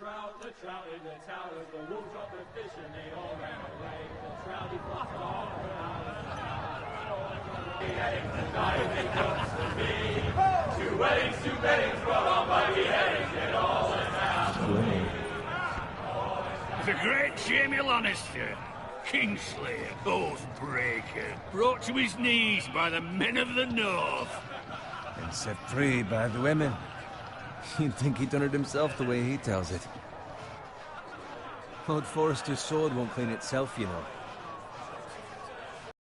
The trout in the towers, the wolves dropped the fish and they all ran away. The trouty flopped off Two weddings, brought on by beheadings, and all the town. The great Jamie Lannister, Kingslayer, Oathbreaker, brought to his knees by the men of the North. And set free by the women. You'd think he'd done it himself the way he tells it. Lord Forrester's sword won't clean itself, you know.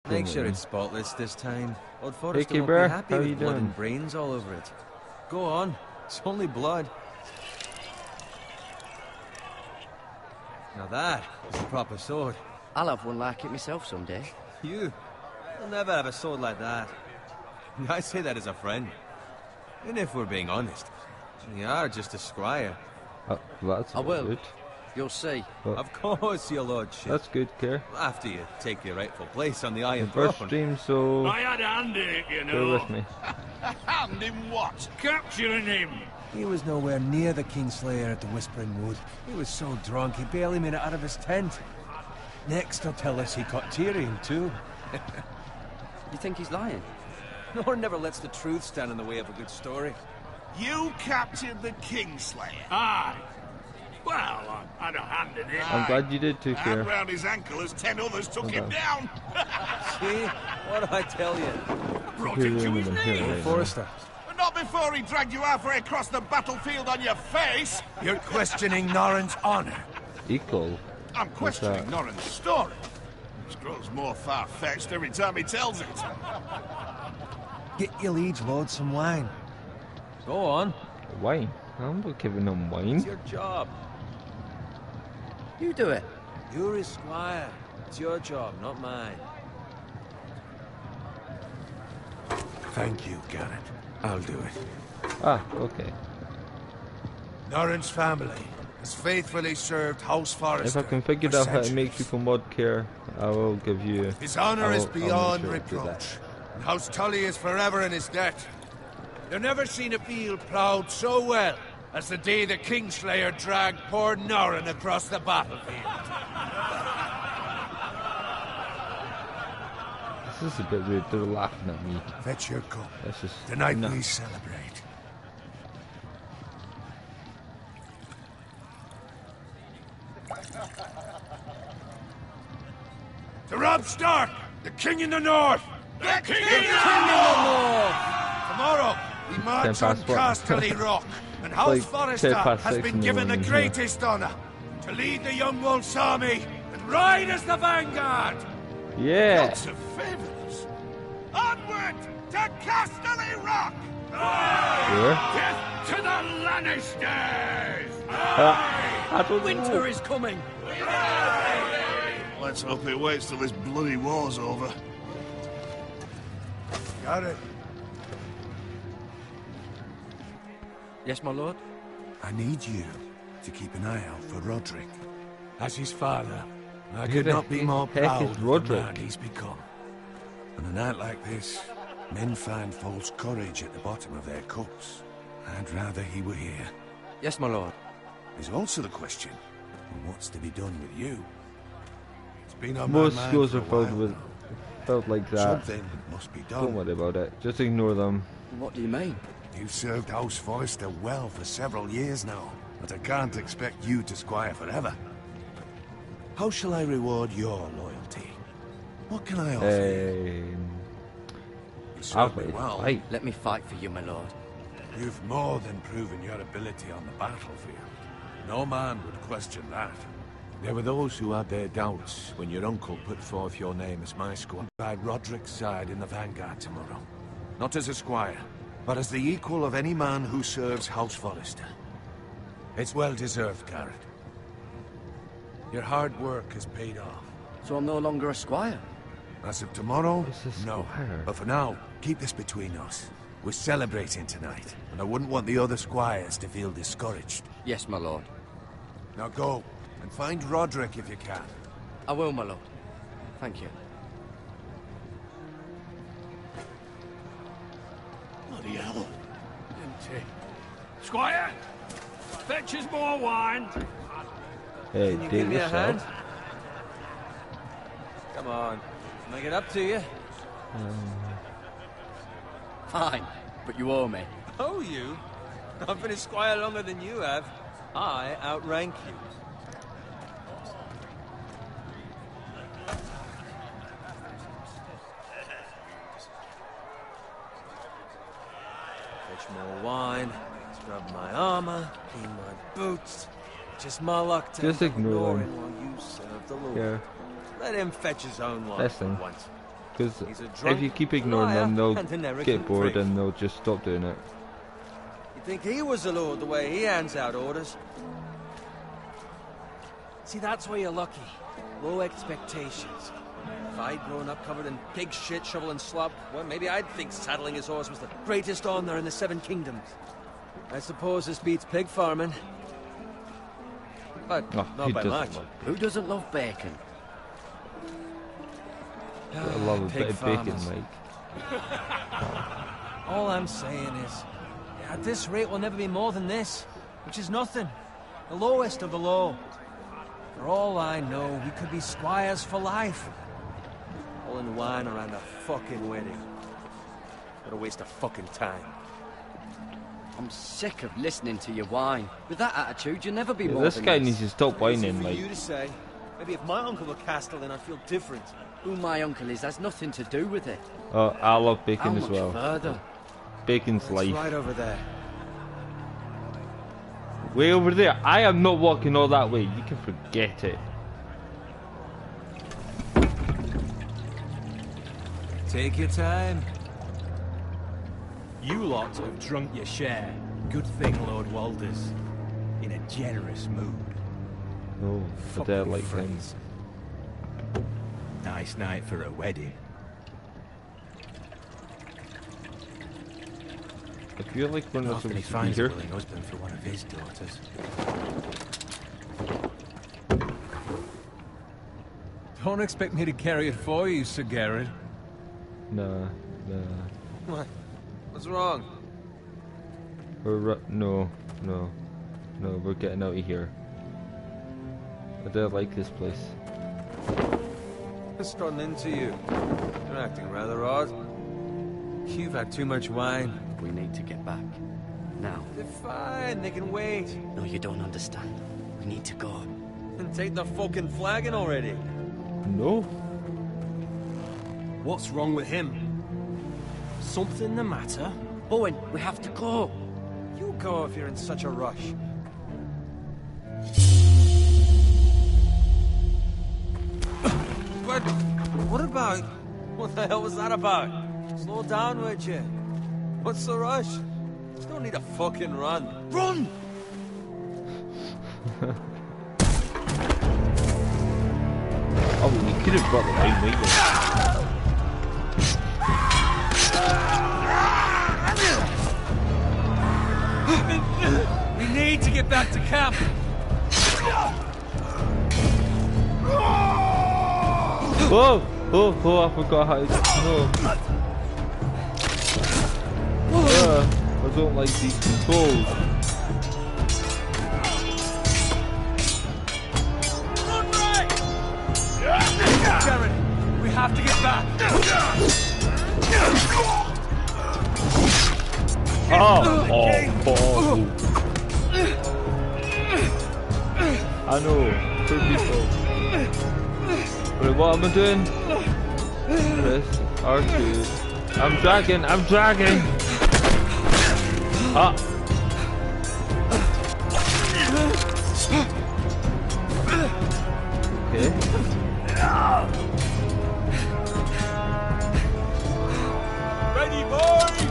Make sure it's spotless this time. Lord Forrester won't be happy with blood and brains all over it. Go on, it's only blood. Now that is a proper sword. I'll have one like it myself someday. You? You'll never have a sword like that. I say that as a friend. And if we're being honest, you are just a squire. That's I will. Good. You'll see. Of course, your lordship. That's good, Kerr. After you take your rightful place on the Iron First Throne. stream, so... I had a hand in it, you know. Bear with me. Hand in what? Capturing him. He was nowhere near the Kingslayer at the Whispering Wood. He was so drunk he barely made it out of his tent. Next he'll tell us he caught Tyrion too. You think he's lying? Nor never lets the truth stand in the way of a good story. You captured the Kingslayer? Aye. Well, I had a hand in it. I'm glad you did too, Kerr. And round his ankle as 10 others took him down. See? What did I tell you? Brought him to his knees. Forrester. But not before he dragged you halfway across the battlefield on your face. You're questioning Norrin's honor. Equal. I'm questioning Norrin's story. It grows more far-fetched every time he tells it. Get your liege lord some wine. Go on. Wine? I'm not giving him wine. It's your job. You do it. You're his squire. It's your job, not mine. Thank you, Garrett. I'll do it. Ah, okay. Norrin's family has faithfully served House Forrester. If I can figure out how to make people mod Kerr, I will give you... His honor is beyond sure reproach. And House Tully is forever in his debt. You've never seen a field ploughed so well as the day the Kingslayer dragged poor Norrin across the battlefield. This is a bit weird. They're laughing at me. Fetch your cup. That's just... Tonight no. we celebrate. To Robb Stark, the King in the North! The King in the North! Tomorrow, we march on Casterly Rock, and House like Forrester 6:10 has been in the given the morning, greatest honor to lead the Young Wolf's army and ride as the vanguard! Yeah! Gods have favoured us. Onward to Casterly Rock! Death to the Lannisters! I don't Winter know. is coming. Let's hope it waits till this bloody war's over. Got it. Yes, my lord? I need you to keep an eye out for Roderick. As his father, I Who could the not be more heck proud is of the Roderick? man he's become. On a night like this, men find false courage at the bottom of their cups. I'd rather he were here. Yes, my lord. There's also the question of what's to be done with you. It's been on Most my mind schools for are a filled while with... now. Felt like that. Something must be Don't done. worry about it. Just ignore them. What do you mean? You've served House Forrester well for several years now, but I can't expect you to squire forever. How shall I reward your loyalty? What can I offer you? You served me well. Fight. Let me fight for you, my lord. You've more than proven your ability on the battlefield. No man would question that. There were those who had their doubts when your uncle put forth your name as my squire by Roderick's side in the vanguard tomorrow. Not as a squire, but as the equal of any man who serves House Forrester. It's well deserved, Garrett. Your hard work has paid off. So I'm no longer a squire? As of tomorrow, This is no. squire. But for now, keep this between us. We're celebrating tonight, and I wouldn't want the other squires to feel discouraged. Yes, my lord. Now go, and find Roderick if you can. I will, my lord. Thank you. Bloody hell. Squire! Fetch us more wine. Hey, Can you take give me a hand? yourself. Come on. Can I get up to you? Fine, but you owe me. Oh, you? I've been a squire longer than you have. I outrank you. Fetch more wine, scrub my armor, clean my boots. Just my luck to Just ignore him them. while you serve the Lord. Yeah, Let him fetch his own wine Listen. for once. because He's a if drunk, you keep ignoring liar, them, they'll and an arrogant get bored prick. and they'll just stop doing it. You think he was the Lord the way he hands out orders? See, that's where you're lucky. Low expectations. If I'd grown up covered in pig shit, shovel and slop, well, maybe I'd think saddling his horse was the greatest honor in the Seven Kingdoms. I suppose this beats pig farming. But Oh, not he by doesn't much. love Who doesn't love bacon? I love a Pig bit of bacon, farmers. Mike. All I'm saying is, at this rate we'll never be more than this, which is nothing. The lowest of the low. For all I know, we could be squires for life. Pulling wine around a fucking wedding. What a waste of fucking time. I'm sick of listening to your whine. With that attitude, you'll never be Yeah, more this than guy this. needs to stop Easy whining, for Mike. you to say. Maybe if my uncle were Castellan, I'd feel different. Who my uncle is has nothing to do with it. Oh, I love How bacon as much well. further? Bacon's It's life. right over there. Way over there. I am not walking all that way. You can forget it. Take your time. You lot have drunk your share. Good thing Lord Walder's in a generous mood. No, I don't like him. Nice night for a wedding. I feel like we're not Often he supposed to be finds a here. willing husband for one of his daughters. Don't expect me to carry it for you, Sir Garrett. Nah, nah. What? What's wrong? No, we're getting out of here. I don't like this place. Just running into you. You're acting rather odd. You've had too much wine. We need to get back. Now. They're fine, they can wait. No, you don't understand. We need to go. And take the fucking flagon already. No. What's wrong with him? Something the matter? Owen, we have to go. You go if you're in such a rush. But what about? What the hell was that about? Slow down, would you? What's the rush? Just don't need a fucking run. Run! Oh, we could have brought the wine with us. We need to get back to camp. Whoa! Oh, I forgot how to... No. I don't like these controls. Run right! Jared, we have to get back. Oh, I know, poor people. Wait, what am I doing? Press R2. I'm dragging. Ah. Okay. Ready, boys!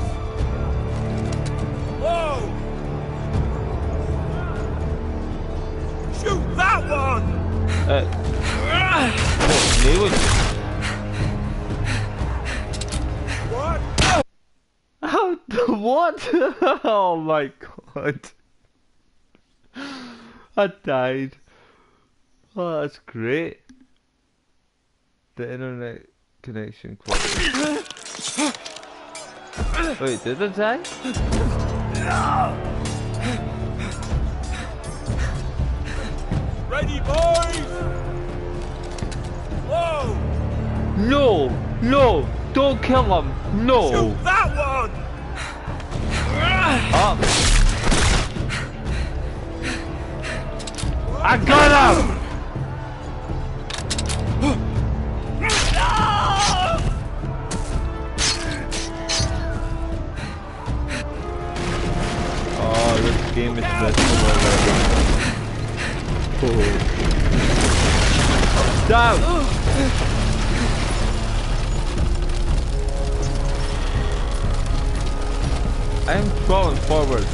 Whoa! Shoot that one! Nail it. What? How? What? Oh my god. I died. Oh, that's great. The internet connection quality. Wait, did I die? No! No! Don't kill him! No! Shoot that one! Up! I got him! Oh, this game is stressful already. Oh. Down! I'm crawling forward.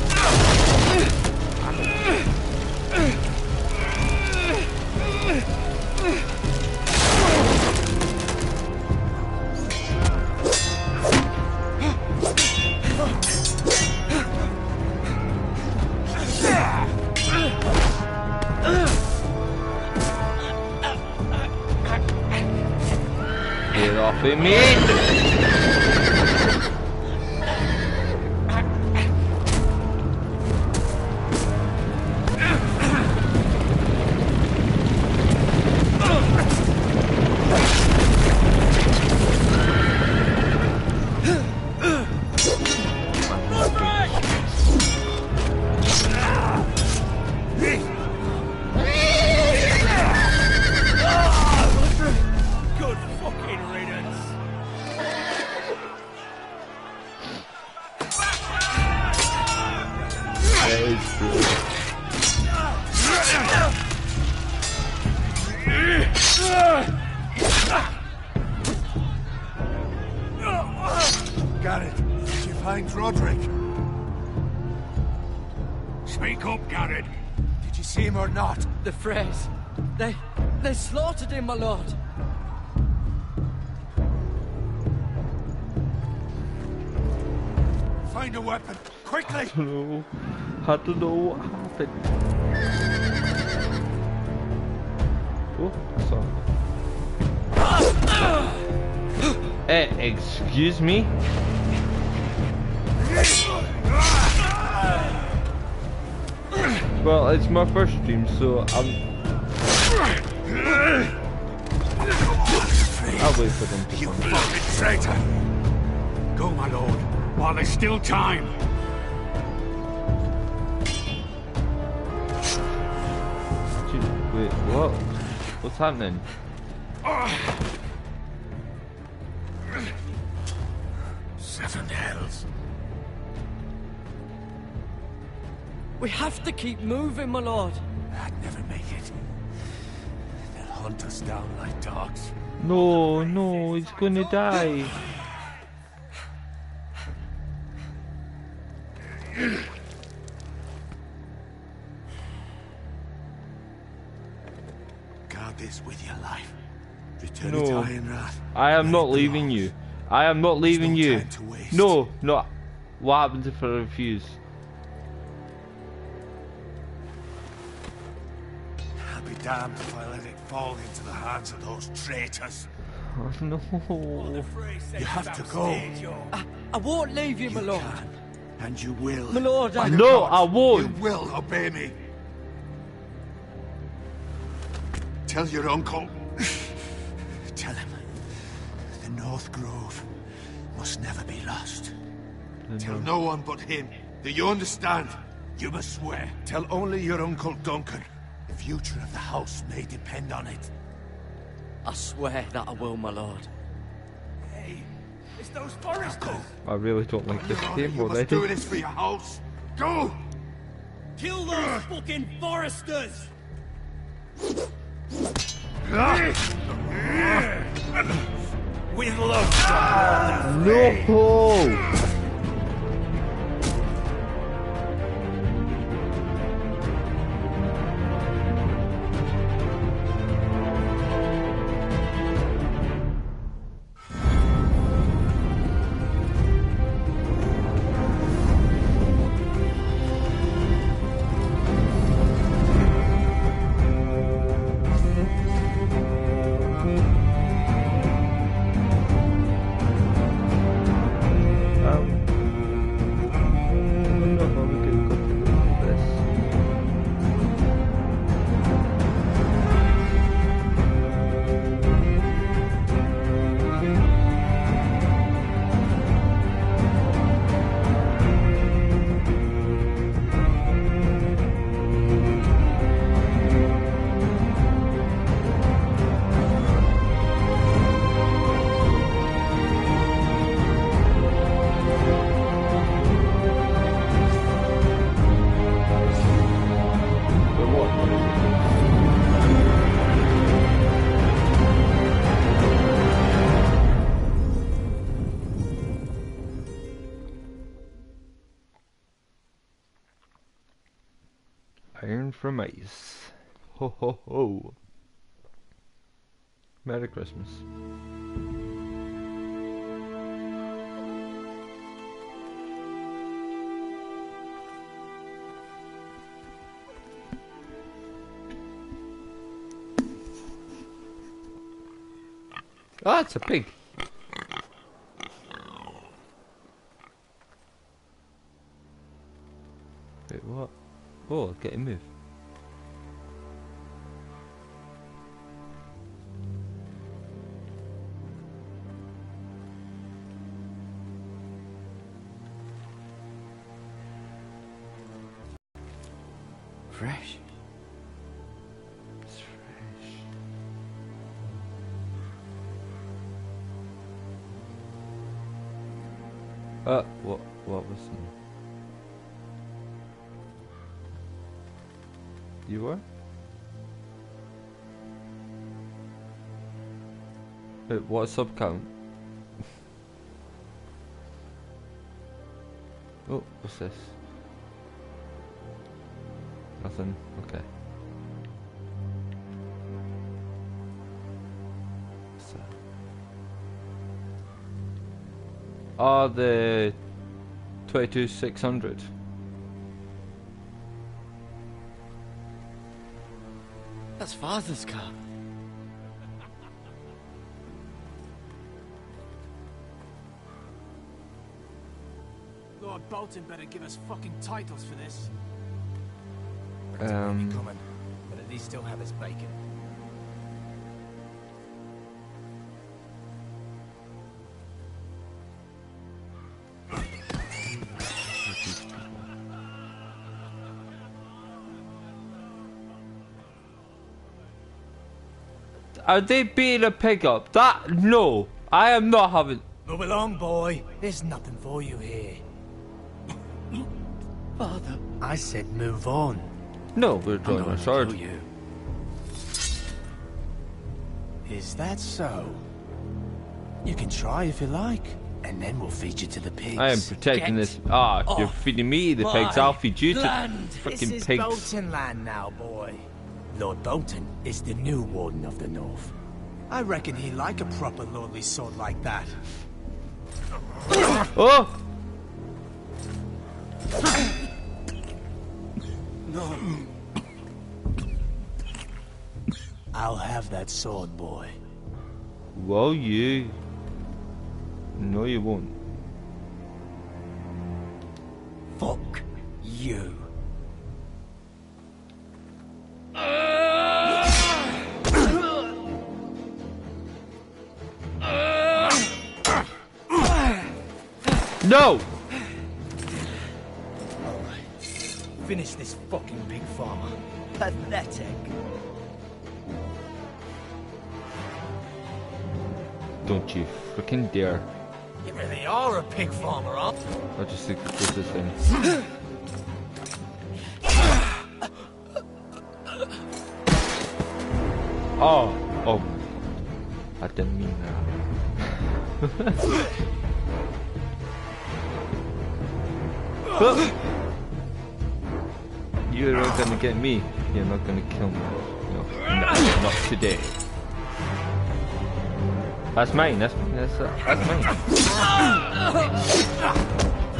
Get off of me! Good fucking riddance. That is true. Garrett, did you find Roderick? Speak up, Garrett. Did you see him or not? The Freys. They slaughtered him, my lord. Find a weapon, quickly! No. I don't know what happened. Oh, I saw. Excuse me? Well, it's my first stream, so I'll wait for them to You come. fucking traitor! Go, my lord, while there's still time. Wait, what? What's happening? Seven hells. We have to keep moving, my lord. I'd never make it. They'll hunt us down like dogs. No, no, he's gonna die. Guard this with your life. Return it to No, Ironrath. I am where not it leaving belongs. you. I am not leaving no you. time to waste. No, no. What happens if I refuse? I'll be damned if I let it fall into the hands of those traitors. Oh, no. You have to go. I won't leave you, my You lord. can, and you will. My lord, By I... the No, gods, I won't. You will obey me. Tell your uncle. Tell him the North Grove must never be lost. Tell no one but him. Do you understand? You must swear. Tell only your Uncle Duncan. The future of the house may depend on it. I swear that I will, my lord. Hey, it's those foresters. I really don't like this game You must do already. this for your house. Go! Kill those fucking foresters. With love. No! Iron from ice. Ho ho ho. Merry Christmas. Ah, it's a pig. Wait, what? Oh, get him move. Fresh. It's fresh. What was it? You were? Wait, what sub count? Oh, what's this? Nothing. Okay. What's that? Oh, the 22,600. That's Father's car. Lord Bolton better give us fucking titles for this. Coming, but at least still have his bacon. Are they beating a pig up? That no, I am not having. Move along, boy. There's nothing for you here. Father. I said move on. No, we're drawing a sword. Kill you. Is that so? You can try if you like, and then we'll feed you to the pigs. I am protecting this. Ah, you're feeding me the pigs. I'll feed you to This freaking is pigs. Bolton land now, boy. Lord Bolton is the new Warden of the North. I reckon he'd like a proper lordly sword like that. Oh! No. I'll have that sword, boy. Well, you. No, you won't. Fuck you. No! Finish this fucking pig farmer. Pathetic. Don't you freaking dare. You really are a pig farmer, huh? I just think this is thing. Oh. I didn't mean that. You're not gonna get me. You're not gonna kill me. No, not today. That's mine. That's mine.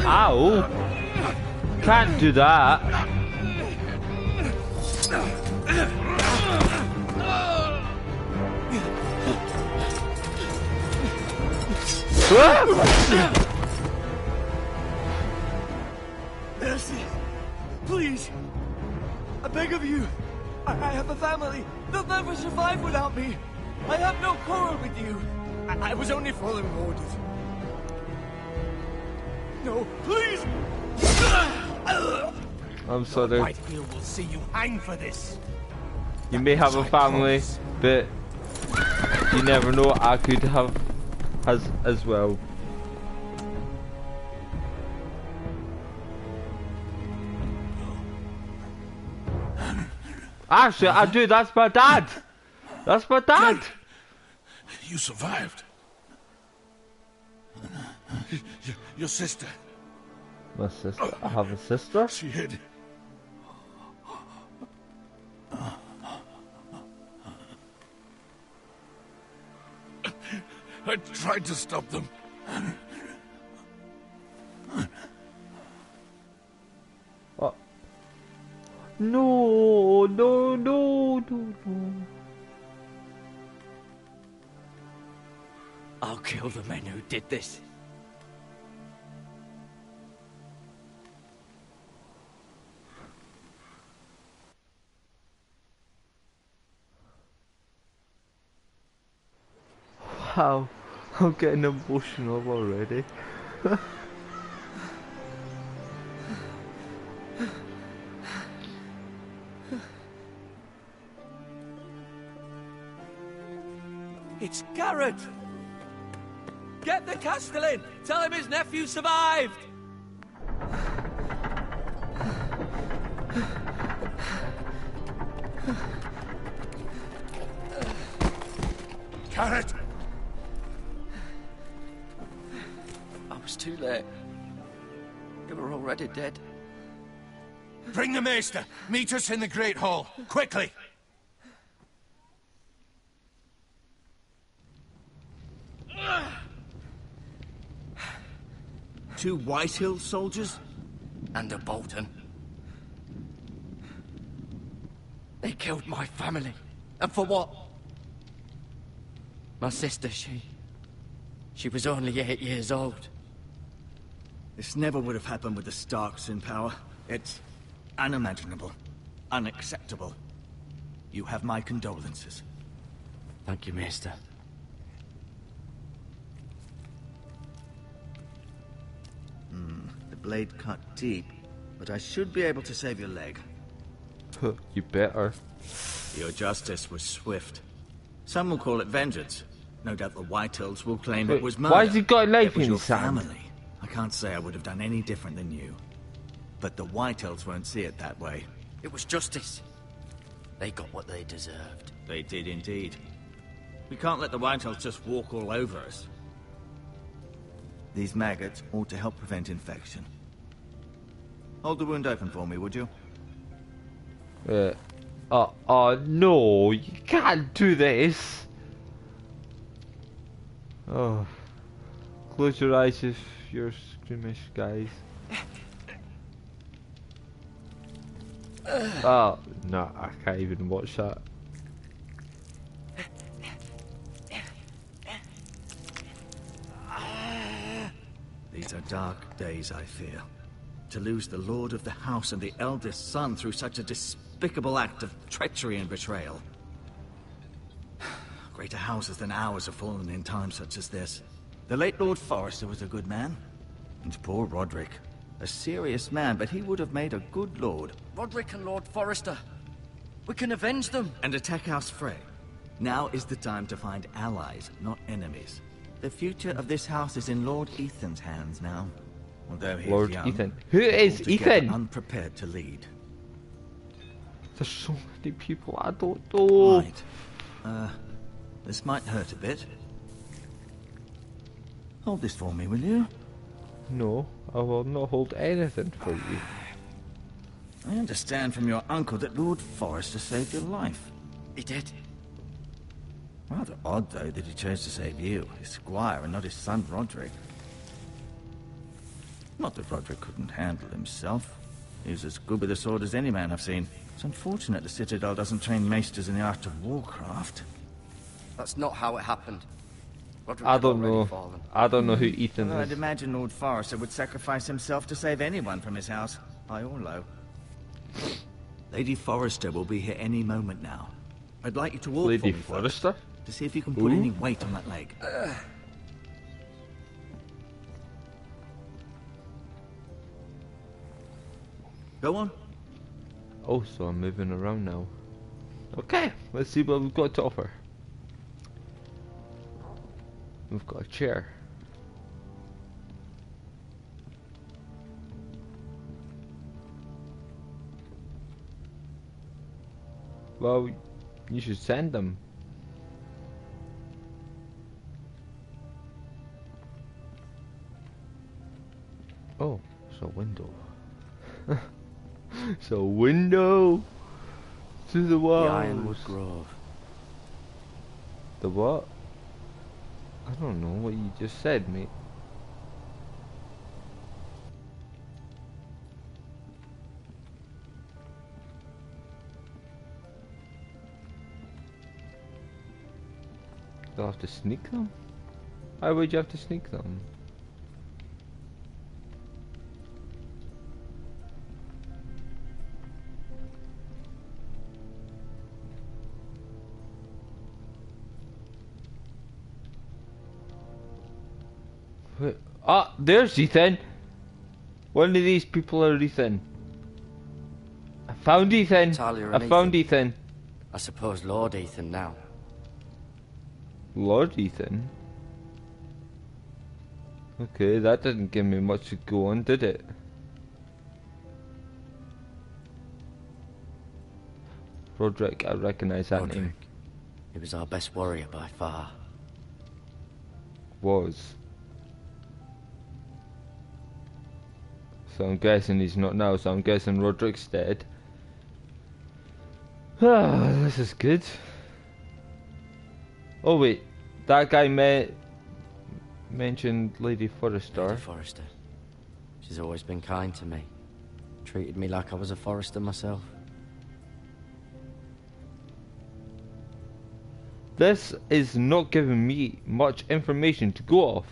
Ow! Can't do that. Mercy! Please! I beg of you! I have a family! They'll never survive without me! I have no quarrel with you! I was only following orders. No, please! I'm sorry. Whitefield will see you hang for this! You may have a family, but you never know. I could have as well. Actually, I do. That's my dad. That's my dad. You survived. Your sister. My sister. I have a sister. She hid I tried to stop them. Oh. No, no, no, no, no. I'll kill the men who did this. Wow, I'm getting emotional already. It's Garrett! Get the Castellan! Tell him his nephew survived! Garrett! I was too late. They were already dead. Bring the Maester! Meet us in the Great Hall! Quickly! Two Whitehill soldiers? And a Bolton. They killed my family. And for what? My sister, she was only 8 years old. This never would have happened with the Starks in power. It's unimaginable. Unacceptable. You have my condolences. Thank you, Maester. The blade cut deep, but I should be able to save your leg. You better. Your justice was swift. Some will call it vengeance. No doubt the Whitehills will claim it was murder. Why has he got a knife It was in your his hand? family. I can't say I would have done any different than you. But the Whitehills won't see it that way. It was justice. They got what they deserved. They did indeed. We can't let the Whitehills just walk all over us. These maggots ought to help prevent infection. Hold the wound open for me, would you? No, you can't do this. Oh, close your eyes if you're squeamish, guys. Oh, no, I can't even watch that. These are dark days, I fear. To lose the lord of the house and the eldest son through such a despicable act of treachery and betrayal. Greater houses than ours have fallen in times such as this. The late Lord Forrester was a good man. And poor Roderick. A serious man, but he would have made a good lord. Roderick and Lord Forrester. We can avenge them. And attack House Frey. Now is the time to find allies, not enemies. The future of this house is in Lord Ethan's hands now. Although he's Lord young, Ethan. Who is altogether Ethan? unprepared to lead. There's so many people I don't know. Right. This might hurt a bit. Hold this for me, will you? No, I will not hold anything for you. I understand from your uncle that Lord Forrester saved your life. He did. Rather odd, though, that he chose to save you, his squire, and not his son Roderick. Not that Roderick couldn't handle himself. He was as good with a sword as any man I've seen. It's unfortunate the Citadel doesn't train maesters in the art of warcraft. That's not how it happened. Roderick I had don't already know. fallen. I don't know who Ethan Well, is. I'd imagine Lord Forrester would sacrifice himself to save anyone from his house, high or low. Lady Forrester will be here any moment now. I'd like you to walk Lady for me Forrester? first, to see if you can put Ooh. any weight on that leg. Go on. Oh, so I'm moving around now. Okay, let's see what we've got to offer. We've got a chair. Well, you should send them. Oh, it's a window. It's a window to the walls. The Ironwood Grove. The what? I don't know what you just said, mate. You'll have to sneak them? Why would you have to sneak them? Wait. Ah, there's Ethan! One of these people are Ethan. I found Ethan! Talia I and found Ethan! I suppose Lord Ethan now. Lord Ethan? Okay, that didn't give me much to go on, did it? Roderick, I recognise that Roderick. name. He was our best warrior by far. Was. So I'm guessing he's not now, so I'm guessing Roderick's dead. Ah, this is good. Oh wait, that guy mentioned Lady Forrester. Lady Forrester. She's always been kind to me. Treated me like I was a Forrester myself. This is not giving me much information to go off.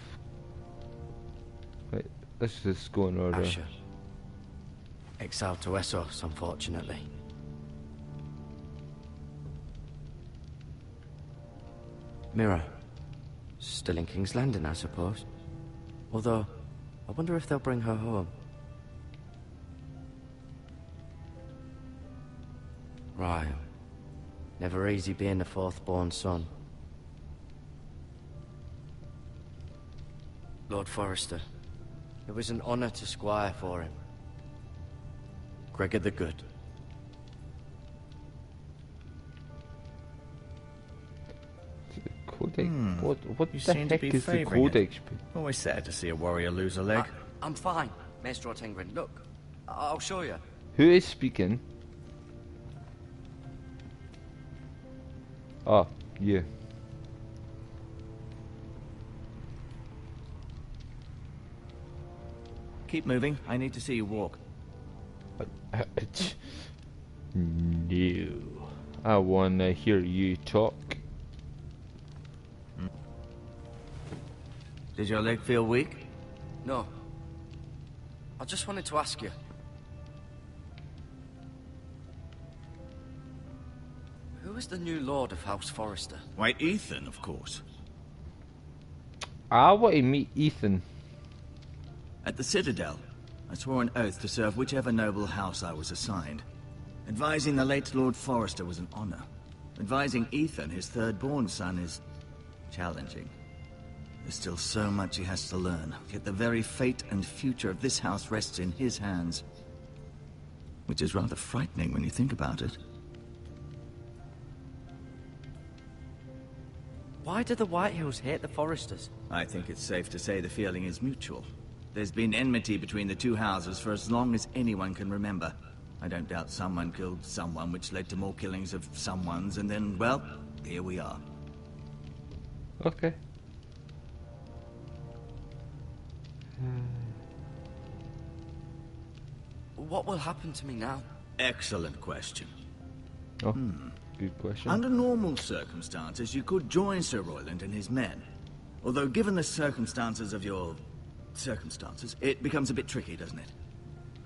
Wait, let's just go in order. Asher. Exiled to Essos, unfortunately. Mira. Still in King's Landing, I suppose. Although, I wonder if they'll bring her home. Ryle. Never easy being the fourth-born son. Lord Forrester. It was an honor to squire for him. Gregor the Good. Codex? What You the seem to heck be is the favouring it. Codex? Always sad to see a warrior lose a leg. I'm fine, Maestro Tengrin. Look, I'll show you. Who is speaking? Ah, you. Keep moving. I need to see you walk. No. I wanna hear you talk. Does your leg feel weak? No. I just wanted to ask you. Who is the new Lord of House Forrester? Why, Ethan, of course. I want to meet Ethan. At the Citadel, I swore an oath to serve whichever noble house I was assigned. Advising the late Lord Forrester was an honor. Advising Ethan, his third-born son, is challenging. There's still so much he has to learn, yet the very fate and future of this house rests in his hands. Which is rather frightening when you think about it. Why do the Whitehills hate the Forresters? I think it's safe to say the feeling is mutual. There's been enmity between the two houses for as long as anyone can remember. I don't doubt someone killed someone, which led to more killings of someones, and then, well, here we are. Okay. What will happen to me now? Excellent question. Oh, good question. Under normal circumstances, you could join Sir Royland and his men. Although, given the circumstances of your... circumstances, it becomes a bit tricky, doesn't it?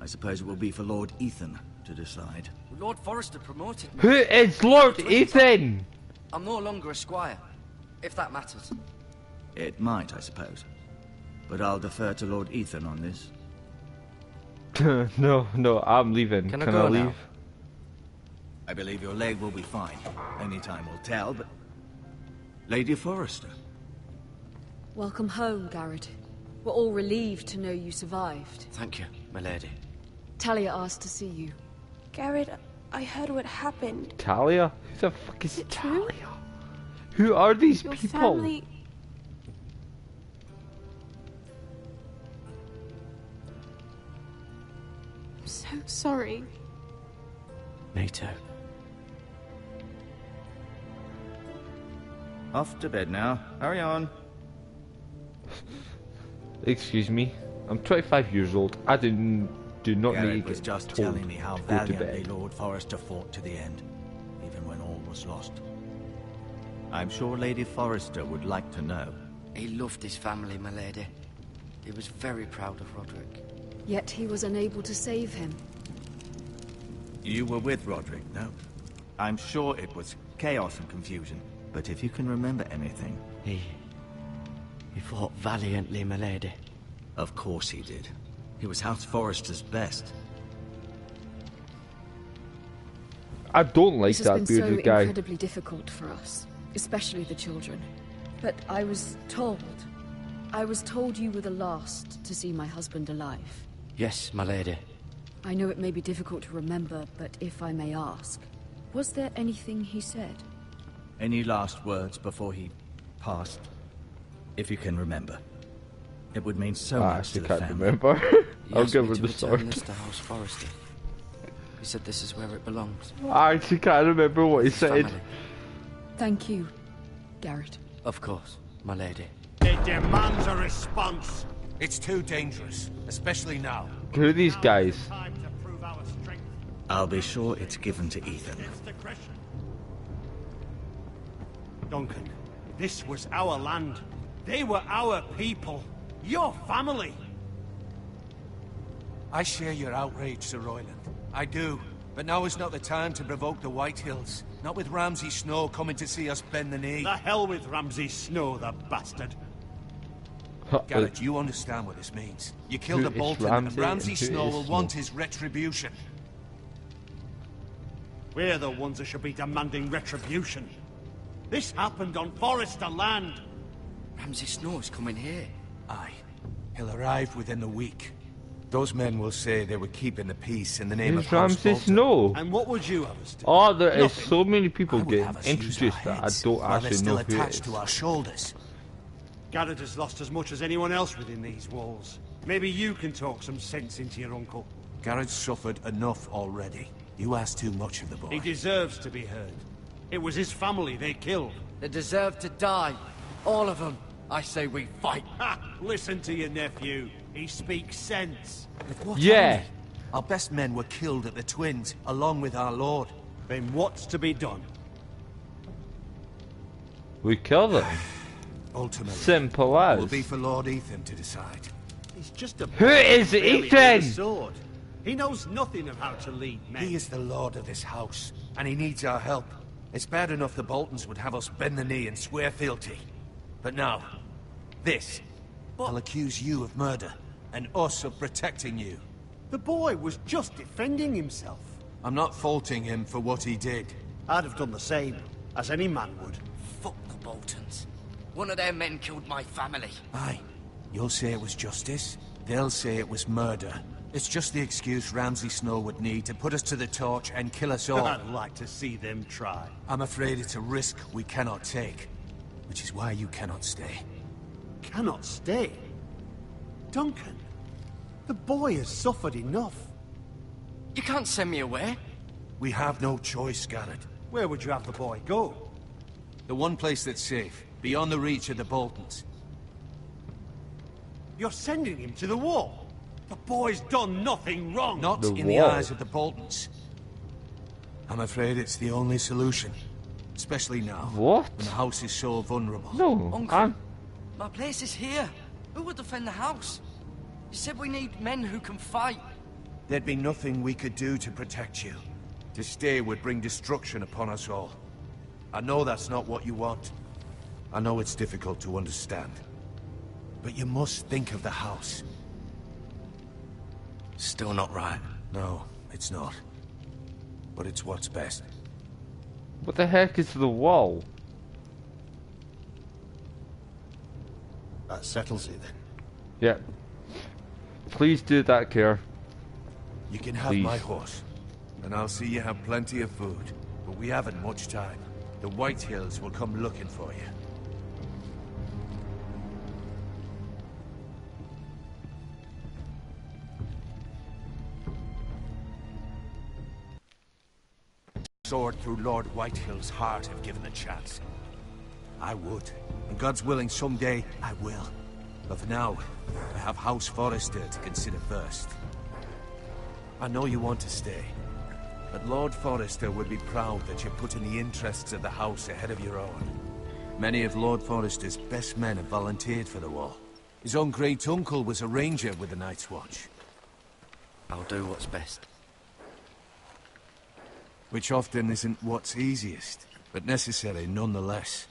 I suppose it will be for Lord Ethan to decide. Lord Forrester promoted me. Who is Lord Ethan? I'm no longer a squire, if that matters. It might, I suppose. But I'll defer to Lord Ethan on this. No, I'm leaving. Can I go leave? now? I believe your leg will be fine. Only time will tell, but... Lady Forrester. Welcome home, Garrett. We're all relieved to know you survived. Thank you, my lady. Talia asked to see you. Garrett, I heard what happened. Talia? Who the fuck is it true? Talia? Who are these Your people? family... I'm so sorry. Me too. Off to bed now. Hurry on. Excuse me. I'm 25 years old. I do not Garrett need to was get just told telling me how to go to valiantly bed. Lord Forrester fought to the end, even when all was lost. I'm sure Lady Forrester would like to know. He loved his family, my lady. He was very proud of Roderick. Yet he was unable to save him. You were with Roderick, no? I'm sure it was chaos and confusion, but if you can remember anything... He fought valiantly, my lady. Of course he did. He was House Forrester's best. I don't like This has that been bearded so guy. incredibly difficult for us, especially the children. But I was told you were the last to see my husband alive. Yes, my lady. I know it may be difficult to remember, but if I may ask, was there anything he said? Any last words before he passed? If you can remember. It would mean so I much to actually the can't family. remember. He I'll asked give me her to the return sword. this to House Forrester. He said this is where it belongs. I actually can't remember what he His said. family. Thank you, Garrett. Of course, my lady. It demands a response. It's too dangerous, especially now. Who are these guys? Time to prove our strength. I'll be sure it's given to Ethan. It's the question. Duncan, this was our land. They were our people. Your family. I share your outrage, Sir Royland. I do. But now is not the time to provoke the White Hills. Not with Ramsay Snow coming to see us bend the knee. The hell with Ramsay Snow, the bastard. Garrett, you understand what this means. You killed Who a is Bolton, Ramsay and Ramsay and who Snow is will Snow? want his retribution. We're the ones that should be demanding retribution. This happened on Forrester land. Ramsay Snow is coming here. Aye. He'll arrive within the week. Those men will say they were keeping the peace in the name Who's of House Ramsay Bolton. Snow? And what would you have us do? Oh, there is Nothing. so many people I would getting have us use our introduced that I heads don't while they're actually still know who it attached is. to our shoulders. Garrett has lost as much as anyone else within these walls. Maybe you can talk some sense into your uncle. Garrett's suffered enough already. You ask too much of the boy. He deserves to be heard. It was his family they killed. They deserve to die. All of them. I say we fight. Ha! Listen to your nephew. He speaks sense. With what Yeah. army? Our best men were killed at the Twins, along with our lord. Then what's to be done? We kill them. Ultimately, Simple it will as. be for Lord Ethan to decide. He's just a Who is barely with Ethan? a sword. He knows nothing of how to lead men. He is the lord of this house, and he needs our help. It's bad enough the Boltons would have us bend the knee and swear fealty. But now, this. I'll accuse you of murder, and us of protecting you. The boy was just defending himself. I'm not faulting him for what he did. I'd have done the same, as any man would. Fuck the Boltons. One of their men killed my family. Aye. You'll say it was justice. They'll say it was murder. It's just the excuse Ramsay Snow would need to put us to the torch and kill us all. I'd like to see them try. I'm afraid it's a risk we cannot take. Which is why you cannot stay. Cannot stay? Duncan, the boy has suffered enough. You can't send me away. We have no choice, Garrett. Where would you have the boy go? The one place that's safe, beyond the reach of the Boltons. You're sending him to the wall. The boy's done nothing wrong. Not The in the wall. eyes of the Boltons. I'm afraid it's the only solution. Especially now. What? When the house is so vulnerable. No, Uncle. I'm... My place is here. Who would defend the house? You said we need men who can fight. There'd be nothing we could do to protect you. To stay would bring destruction upon us all. I know that's not what you want. I know it's difficult to understand. But you must think of the house. Still not right. No, it's not. But it's what's best. What the heck is the wall? That settles it then. Yeah. Please do that, Care. You can have Please. my horse. And I'll see you have plenty of food. But we haven't much time. The White Hills will come looking for you. Sword through Lord Whitehill's heart if given the chance. I would. And God's willing, someday I will. But for now, I have House Forrester to consider first. I know you want to stay, but Lord Forrester would be proud that you're putting the interests of the house ahead of your own. Many of Lord Forrester's best men have volunteered for the war. His own great-uncle was a ranger with the Night's Watch. I'll do what's best. Which often isn't what's easiest, but necessary nonetheless.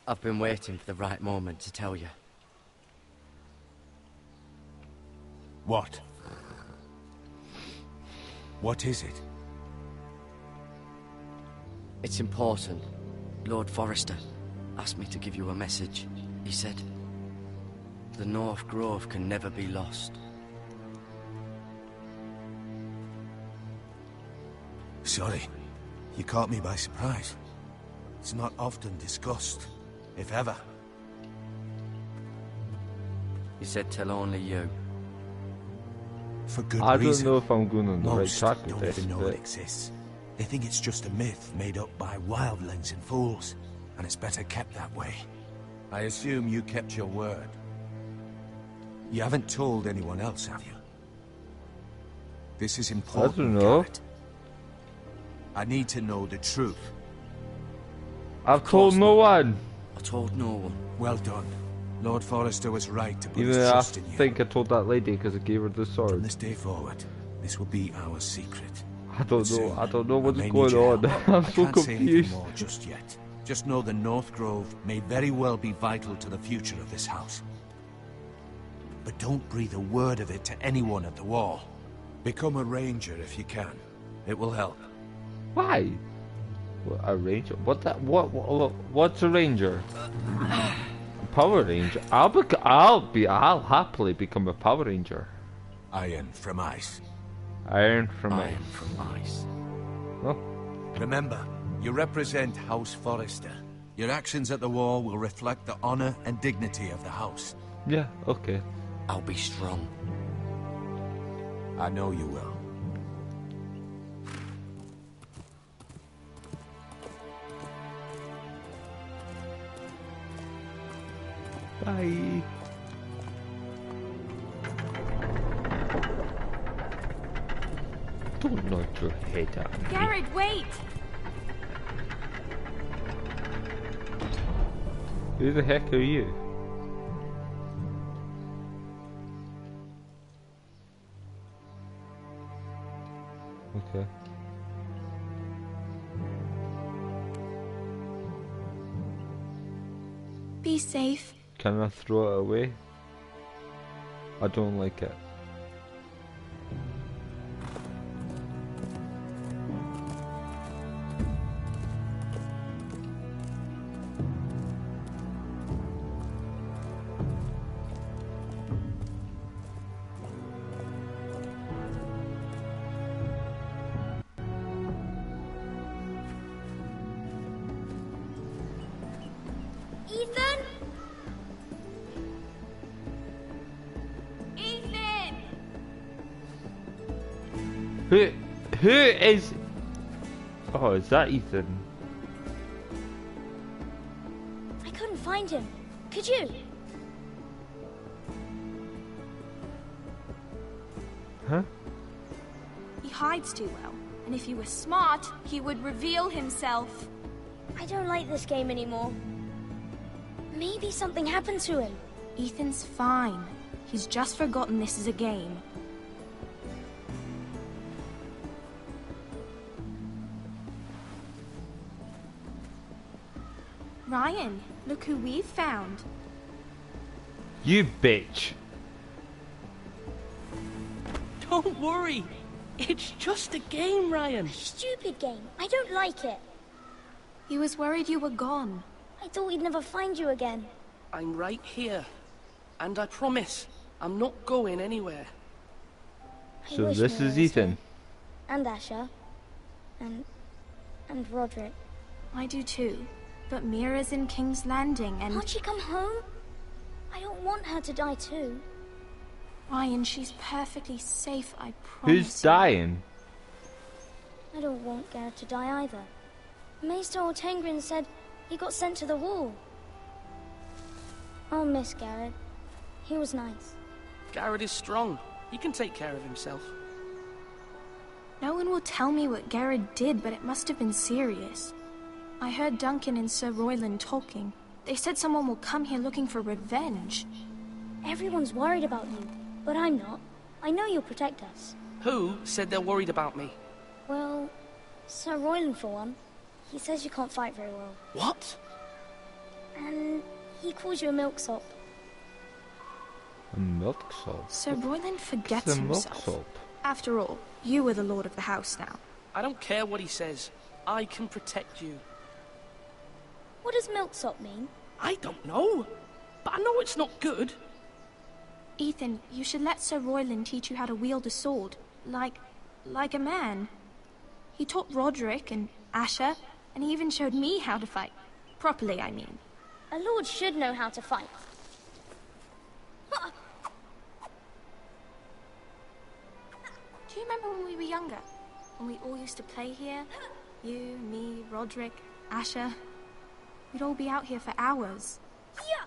I've been waiting for the right moment to tell you. What? What is it? It's important. Lord Forrester asked me to give you a message. He said, the North Grove can never be lost. Sorry, you caught me by surprise. It's not often discussed, if ever. He said tell only you. For good I reason. don't know if I'm going on the right Most track with don't this, even know but it exists. They think it's just a myth made up by wildlings and fools, and it's better kept that way. I assume you kept your word. You haven't told anyone else, have you? This is important, I don't know. Garrett. I need to know the truth. I've told no one. I told no one. Well done. Lord Forrester was right to put Even his though I trust in you. think I told that lady because I gave her the From sword. this day forward, this will be our secret. I don't But soon, know. I don't know I what's may going need your on. help. I'm I so can't say anything confused. more just yet. Just know the North Grove may very well be vital to the future of this house. But don't breathe a word of it to anyone at the wall. Become a ranger if you can. It will help. Why? What, a ranger? What's a ranger? A Power Ranger. I'll happily become a Power Ranger. Iron from ice. Iron from Iron ice. from ice. Oh, Remember, you represent House Forrester. Your actions at the wall will reflect the honor and dignity of the house. yeah. Okay. I'll be strong. I know you will. Bye. Don't nod your head at me. Garrett, wait! Who the heck are you? Okay. Be safe. Can I throw it away? I don't like it. Ethan? Ethan! Who is... Oh, is that Ethan? I couldn't find him. Could you? Huh? He hides too well. And if he were smart, he would reveal himself. I don't like this game anymore. Maybe something happened to him. Ethan's fine. He's just forgotten this is a game. Ryan, look who we've found. You bitch. Don't worry. It's just a game, Ryan. Stupid game. I don't like it. He was worried you were gone. I thought we'd never find you again. I'm right here. And I promise, I'm not going anywhere. I So wish this Mira is was Ethan. here. And Asher. And Roderick. I do too. But Mira's in King's Landing and... Can't she come home? I don't want her to die too. Ryan, she's perfectly safe, I promise. Who's dying? I don't want Garrett to die either. Maester Ortengrin said he got sent to the wall. I'll miss Garrett. He was nice. Garrett is strong. He can take care of himself. No one will tell me what Garrett did, but it must have been serious. I heard Duncan and Sir Royland talking. They said someone will come here looking for revenge. Everyone's worried about you, but I'm not. I know you'll protect us. Who said they're worried about me? Well, Sir Royland for one. He says you can't fight very well. What? And he calls you a milksop. A milksop? Sir Royland forgets What's a himself. milksop? After all, you are the lord of the house now. I don't care what he says. I can protect you. What does milksop mean? I don't know. But I know it's not good. Ethan, you should let Sir Royland teach you how to wield a sword. Like a man. He taught Roderick and Asher, and he even showed me how to fight. Properly, I mean. A lord should know how to fight. Do you remember when we were younger? When we all used to play here? You, me, Roderick, Asher. We'd all be out here for hours. Yeah.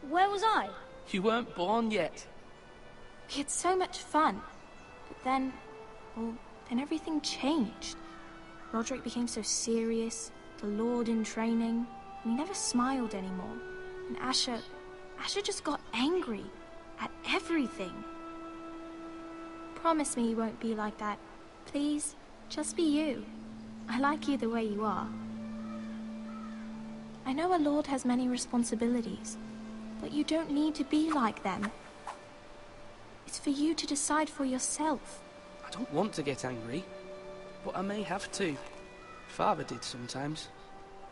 Where was I? You weren't born yet. We had so much fun. But then, well, then everything changed. Roderick became so serious, the Lord in training, and he never smiled anymore. And Asher just got angry at everything. Promise me you won't be like that. Please, just be you. I like you the way you are. I know a lord has many responsibilities, but you don't need to be like them. It's for you to decide for yourself. I don't want to get angry, but I may have to. Father did sometimes.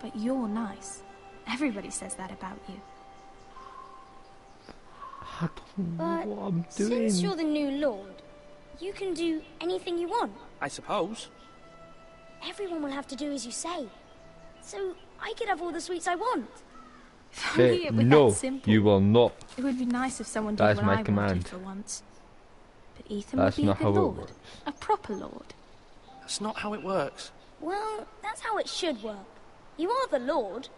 But you're nice. Everybody says that about you. I don't know what I'm doing. Since you're the new lord, you can do anything you want. I suppose. Everyone will have to do as you say. So I could have all the sweets I want. If only it were no, that simple. you will not. It would be nice if someone That did is what my I command. wanted for once. But Ethan That's would be not a how good it lord. works. A proper lord. That's not how it works. Well, that's how it should work. You are the lord.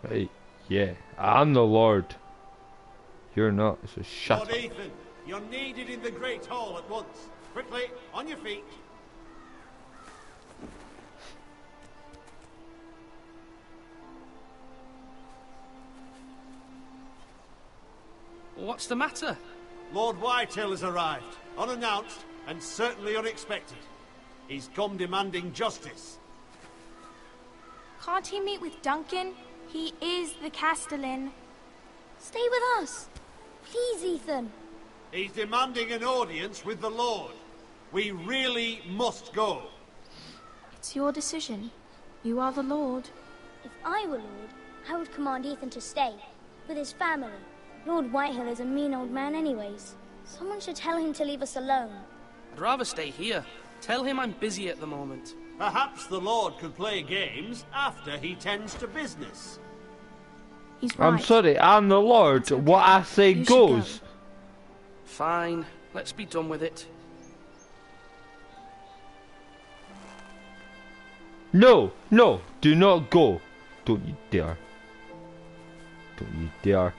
Hey, yeah, I'm the Lord. You're not, so shut Lord up. Ethan, you're needed in the Great Hall at once. Quickly, on your feet. What's the matter? Lord Whitehill has arrived, unannounced and certainly unexpected. He's come demanding justice. Can't he meet with Duncan? He is the Castellan. Stay with us. Please, Ethan. He's demanding an audience with the Lord. We really must go. It's your decision. You are the lord. If I were lord, I would command Ethan to stay, with his family. Lord Whitehill is a mean old man anyways. Someone should tell him to leave us alone. I'd rather stay here. Tell him I'm busy at the moment. Perhaps the Lord could play games after he tends to business. He's right. I'm sorry, I'm the Lord. Okay. What I say You should goes. go. Fine. Let's be done with it. No, no, do not go. Don't you dare. Don't you dare.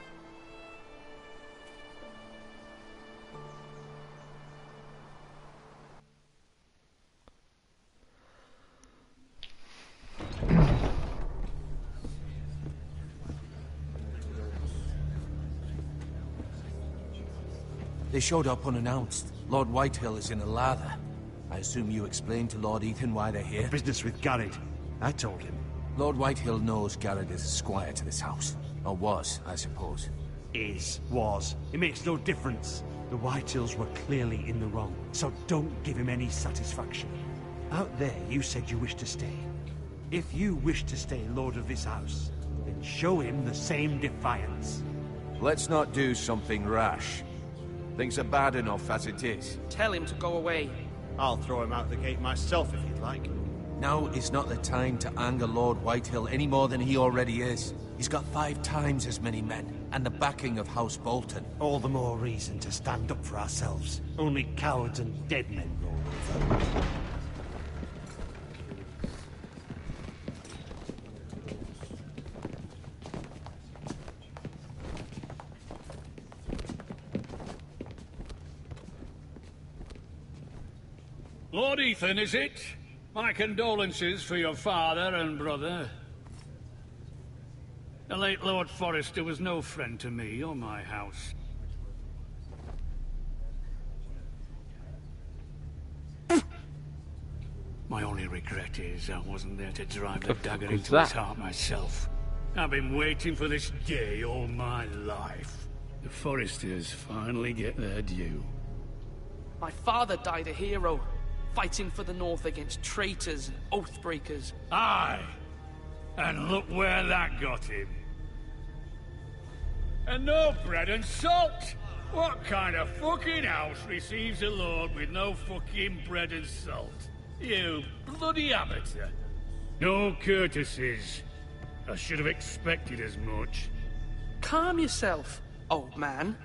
They showed up unannounced. Lord Whitehill is in a lather. I assume you explained to Lord Ethan why they're here? Business with Garrett. I told him. Lord Whitehill knows Garrett is a squire to this house. Or was, I suppose. Was. It makes no difference. The Whitehills were clearly in the wrong, so don't give him any satisfaction. Out there, you said you wished to stay. If you wish to stay lord of this house, then show him the same defiance. Let's not do something rash. Things are bad enough as it is. Tell him to go away. I'll throw him out the gate myself if you'd like. Now is not the time to anger Lord Whitehill any more than he already is. He's got 5 times as many men, and the backing of House Bolton. All the more reason to stand up for ourselves. Only cowards and dead men roll over. Lord Ethan, is it? My condolences for your father and brother. The late Lord Forrester was no friend to me or my house. My only regret is I wasn't there to drive the dagger into his heart myself. I've been waiting for this day all my life. The Forresters finally get their due. My father died a hero, fighting for the North against traitors and oathbreakers. Aye! And look where that got him. And no bread and salt! What kind of fucking house receives a lord with no fucking bread and salt? You bloody amateur. No courtesies. I should have expected as much. Calm yourself, old man.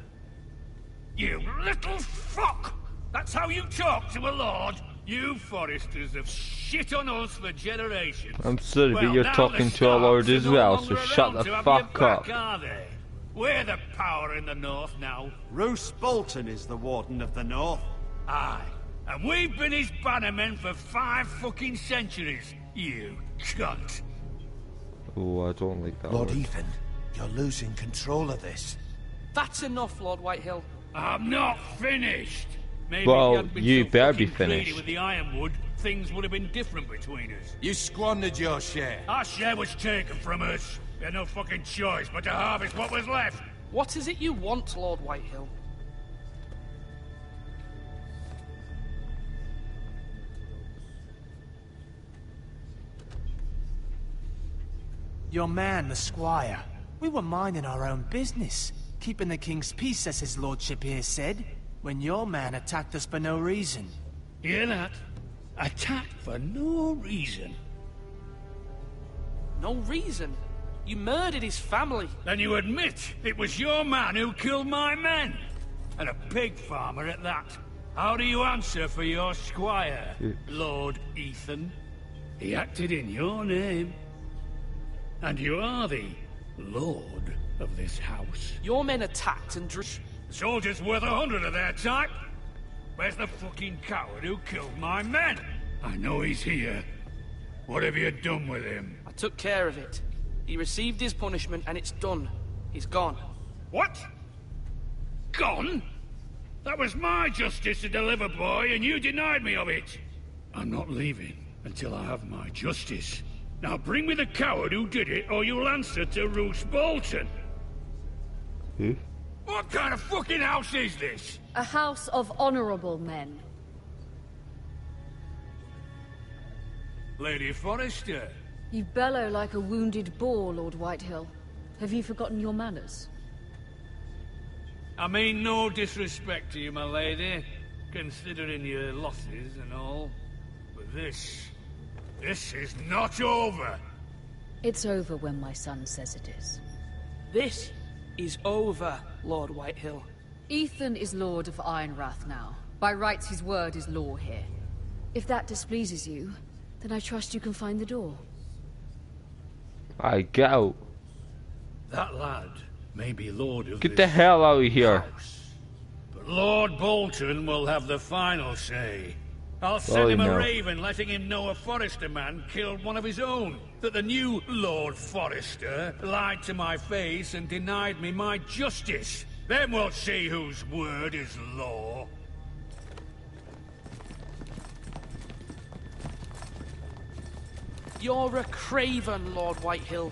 You little fuck! That's how you talk to a lord? You Forresters have shit on us for generations. I'm sorry, well, but you're now talking the to a lord Starks as are no well, longer so shut around the to have fuck your up. back, are they? We're the power in the North now. Roose Bolton is the Warden of the North. Aye. And we've been his bannermen for 5 fucking centuries. You cunt. Oh, I don't like that Lord word. Ethan, you're losing control of this. That's enough, Lord Whitehill. I'm not finished. Maybe Well, if hadn't been you so better be fucking greedy finished. with the ironwood, things would have been different between us. You squandered your share. Our share was taken from us. We had no fucking choice but to harvest what was left. What is it you want, Lord Whitehill? Your man, the squire. We were minding our own business, keeping the king's peace, as his lordship here said, when your man attacked us for no reason. Hear that? Attacked for no reason. No reason? You murdered his family. Then you admit it was your man who killed my men. And a pig farmer at that. How do you answer for your squire, Lord Ethan? He acted in your name. And you are the lord of this house. Your men attacked and drew... Soldiers worth 100 of their type. Where's the fucking coward who killed my men? I know he's here. What have you done with him? I took care of it. He received his punishment and it's done. He's gone. What? Gone? That was my justice to deliver, boy, and you denied me of it. I'm not leaving until I have my justice. Now bring me the coward who did it, or you'll answer to Roose Bolton. Who? What kind of fucking house is this? A house of honorable men. Lady Forrester. You bellow like a wounded boar, Lord Whitehill. Have you forgotten your manners? I mean no disrespect to you, my lady, considering your losses and all. But this is not over. It's over when my son says it is. This is over, Lord Whitehill. Ethan is Lord of Ironrath now. By rights, his word is law here. If that displeases you, then I trust you can find the door. I get out. That lad may be lord of Get this the hell out of here. house, but Lord Bolton will have the final say. I'll send Well, him a no. raven letting him know a Forrester man killed one of his own. That the new Lord Forrester lied to my face and denied me my justice. Then we'll see whose word is law. You're a craven, Lord Whitehill.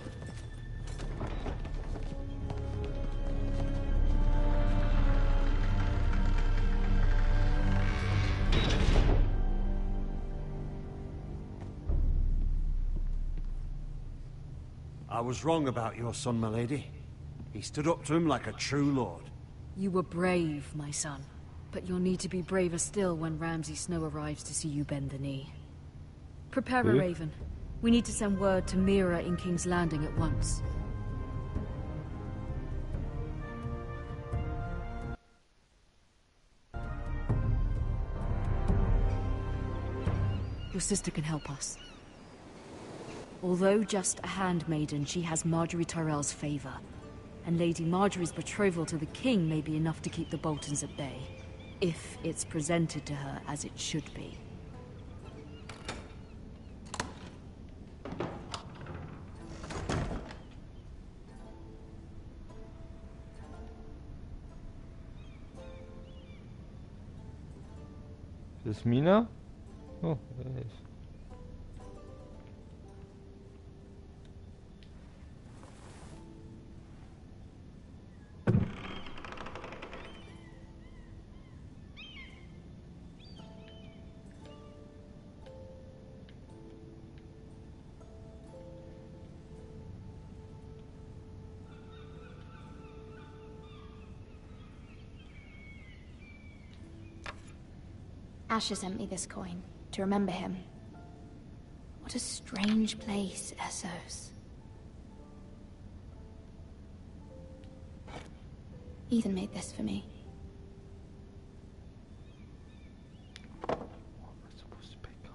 I was wrong about your son, my lady. He stood up to him like a true lord. You were brave, my son. But you'll need to be braver still when Ramsay Snow arrives to see you bend the knee. Prepare a Who? raven. We need to send word to Mira in King's Landing at once. Your sister can help us. Although just a handmaiden, she has Marjorie Tyrell's favor. And Lady Marjorie's betrothal to the king may be enough to keep the Boltons at bay. If it's presented to her as it should be. This me now? Oh, it is. Asher sent me this coin to remember him. What a strange place, Essos. Ethan made this for me. What am I supposed to pick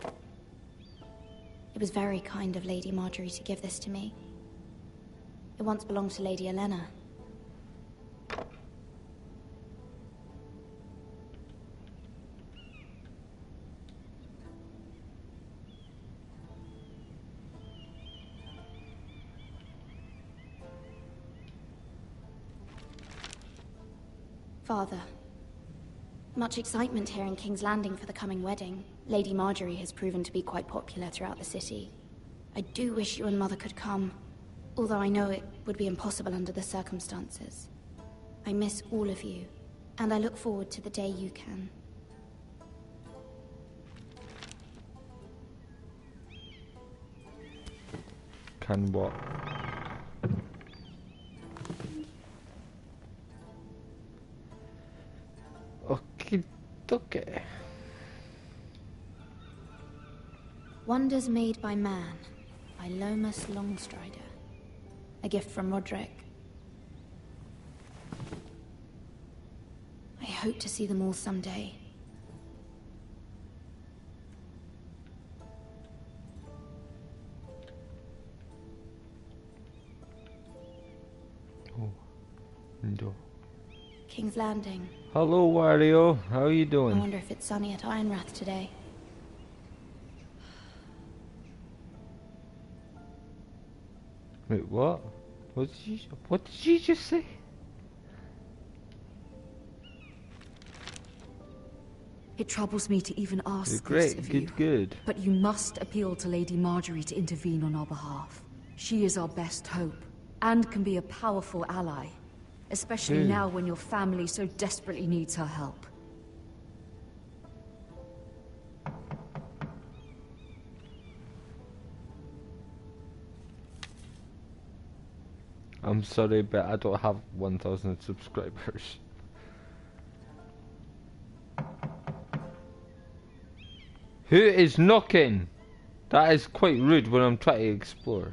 up? It was very kind of Lady Marjorie to give this to me. It once belonged to Lady Elena. Father, much excitement here in King's Landing for the coming wedding. Lady Marjorie has proven to be quite popular throughout the city. I do wish you and Mother could come, although I know it would be impossible under the circumstances. I miss all of you, and I look forward to the day you can. Can what? Okay. Wonders Made by Man, by Lomas Longstrider. A gift from Roderick. I hope to see them all someday. Oh, no. King's Landing. Hello, Wario. How are you doing? I wonder if it's sunny at Ironrath today. Wait, what? What did you just say? It troubles me to even ask You're great. this of you. Good. But you must appeal to Lady Marjorie to intervene on our behalf. She is our best hope, and can be a powerful ally. Especially now when your family so desperately needs her help. I'm sorry, but I don't have 1,000 subscribers. Who is knocking? That is quite rude when I'm trying to explore.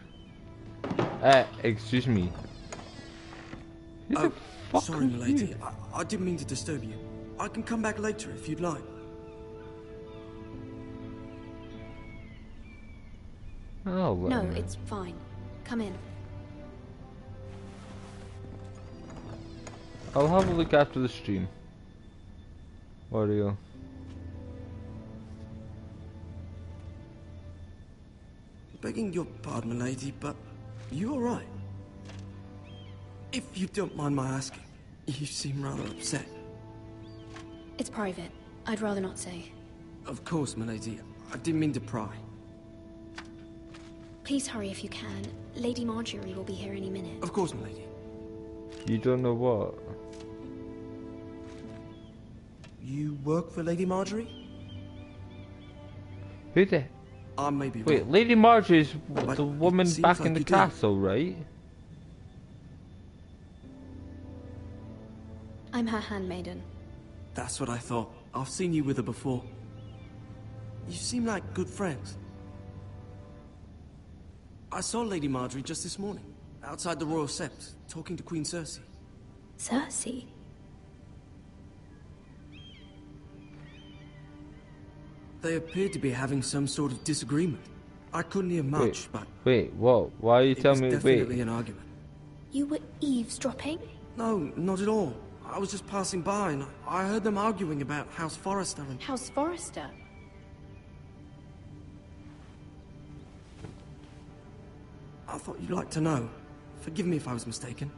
Excuse me. Sorry, milady. I didn't mean to disturb you. I can come back later if you'd like. Oh, well. No, it's fine. Come in. I'll have a look after the stream. Wario. Begging your pardon, milady, but you alright? If you don't mind my asking, you seem rather upset. It's private. I'd rather not say. Of course, milady. I didn't mean to pry. Please hurry if you can. Lady Marjorie will be here any minute. Of course, milady. You don't know what? You work for Lady Marjorie? Who the? I may be Wait, wrong. Lady Marjorie's But the woman it seems back in like the you do. castle, right? I'm her handmaiden. That's what I thought. I've seen you with her before. You seem like good friends. I saw Lady Marjorie just this morning, outside the Royal Sept, talking to Queen Cersei. Cersei? They appeared to be having some sort of disagreement. I couldn't hear much, but Wait, what? Why are you telling me? it was definitely Wait. an argument. You were eavesdropping? No, not at all. I was just passing by and I heard them arguing about House Forrester and... House Forrester? I thought you'd like to know. Forgive me if I was mistaken.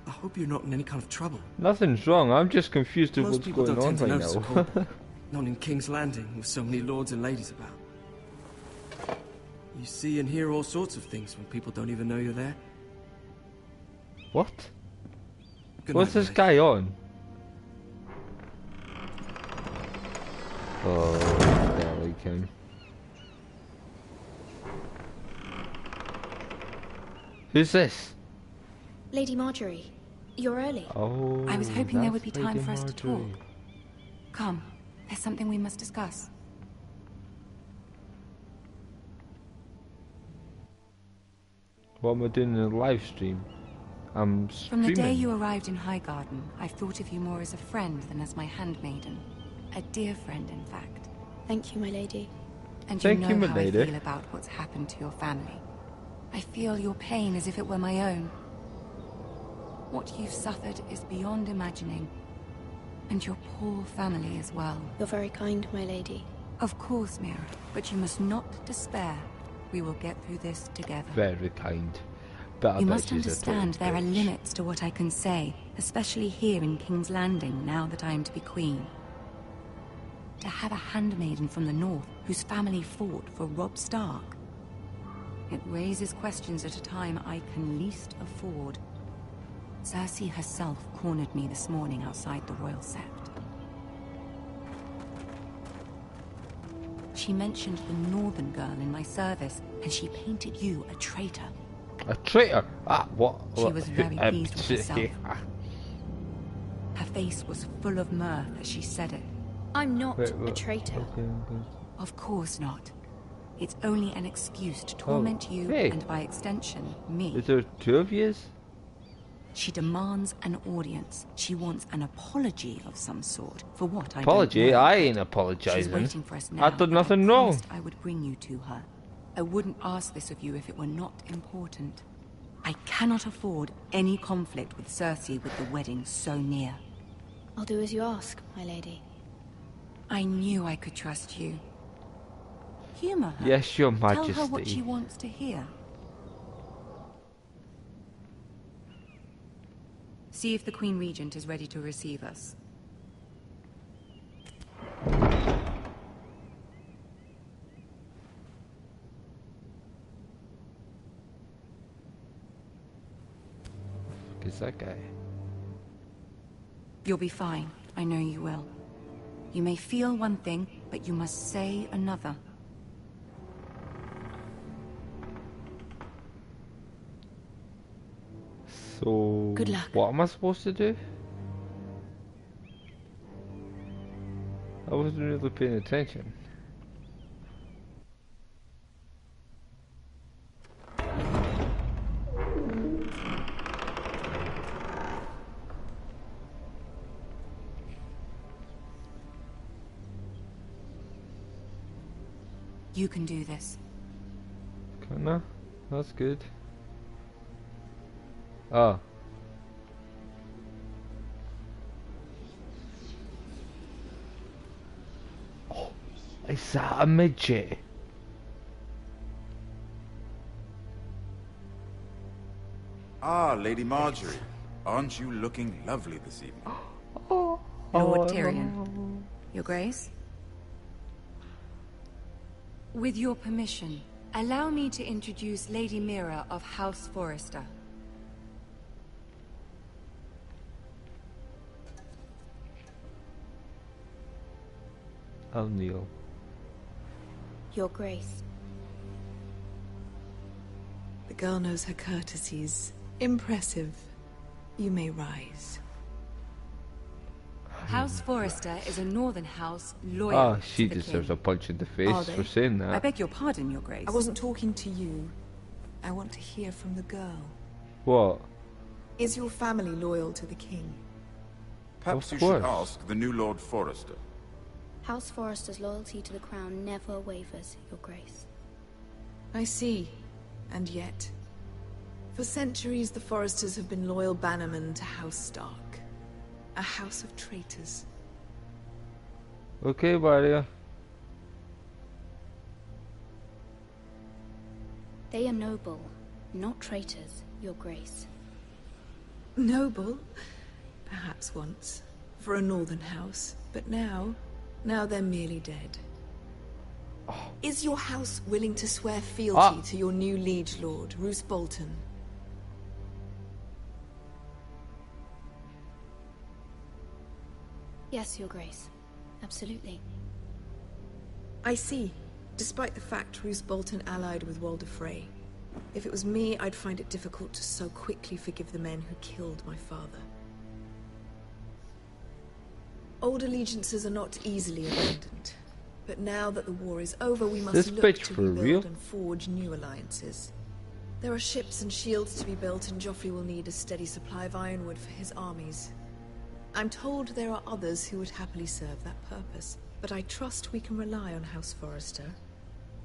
I hope you're not in any kind of trouble. Nothing's wrong. I'm just confused with Most what's people going don't on tend to right notice a now. corpse. Not in King's Landing, with so many lords and ladies about. You see and hear all sorts of things when people don't even know you're there. What? Good What's night, this mate. guy on? Oh, there we can. Who's this? Lady Marjorie, you're early. Oh, I was hoping there would that's be time Lady for us to talk. Marjorie. Come, there's something we must discuss. What am I doing in a live stream? I'm From streaming. the day you arrived in Highgarden, I've thought of you more as a friend than as my handmaiden. A dear friend, in fact. Thank you, my lady. And Thank you you, know my how I lady. feel about what's happened to your family. I feel your pain as if it were my own. What you've suffered is beyond imagining. And your poor family as well. You're very kind, my lady. Of course, Mira, but you must not despair. We will get through this together. Very kind. But I You bet must she's a understand total there are bitch. limits to what I can say, especially here in King's Landing, now that I am to be queen. To have a handmaiden from the north whose family fought for Robb Stark. It raises questions at a time I can least afford. Cersei herself cornered me this morning outside the Royal Sept. She mentioned the northern girl in my service, and she painted you a traitor. A traitor? Ah, what? She what- was very pleased with herself. Her face was full of mirth as she said it. I'm not Wait, a what? traitor. Okay. Of course not. It's only an excuse to torment you, hey. and by extension, me. Is there two of yous? She demands an audience. She wants an apology of some sort for what I Apology? don't know. I ain't She's apologising. waiting for us now. I did and nothing I wrong. promised I would bring you to her. I wouldn't ask this of you if it were not important. I cannot afford any conflict with Cersei with the wedding so near. I'll do as you ask, my lady. I knew I could trust you. Humor her. Yes, Your Tell her what Majesty. she wants to hear. See if the Queen Regent is ready to receive us. Is that guy? You'll be fine. I know you will. You may feel one thing, but you must say another. So, Good luck. what am I supposed to do? I wasn't really paying attention. You can do this. Kinda? That's good. Oh. Oh, is that a midget? Ah, Lady Marjorie. Aren't you looking lovely this evening? Lord Tyrion. Your Grace? With your permission, allow me to introduce Lady Mira of House Forrester. I'll kneel. Your Grace. The girl knows her courtesies. Impressive. You may rise. House Forrester is a northern house loyal Ah, to she the deserves king. a punch in the Are face they? for saying I that. beg your pardon, Your Grace. I wasn't talking to you. I want to hear from the girl. What? Is your family loyal to the king? Perhaps you Of should course. ask the new Lord Forrester. House Forrester's loyalty to the crown never wavers, Your Grace. I see. And yet, for centuries the Forresters have been loyal bannermen to House Stark. A house of traitors. Okay, Varia. They are noble, not traitors, Your Grace. Noble, perhaps once, for a northern house, but now they're merely dead. Is your house willing to swear fealty to your new liege lord, Roose Bolton? Yes, Your Grace. Absolutely. I see. Despite the fact Roose Bolton allied with Walder Frey. If it was me, I'd find it difficult to so quickly forgive the men who killed my father. Old allegiances are not easily abandoned. But now that the war is over, we must look to rebuild and forge new alliances. There are ships and shields to be built, and Joffrey will need a steady supply of ironwood for his armies. I'm told there are others who would happily serve that purpose, but I trust we can rely on House Forrester.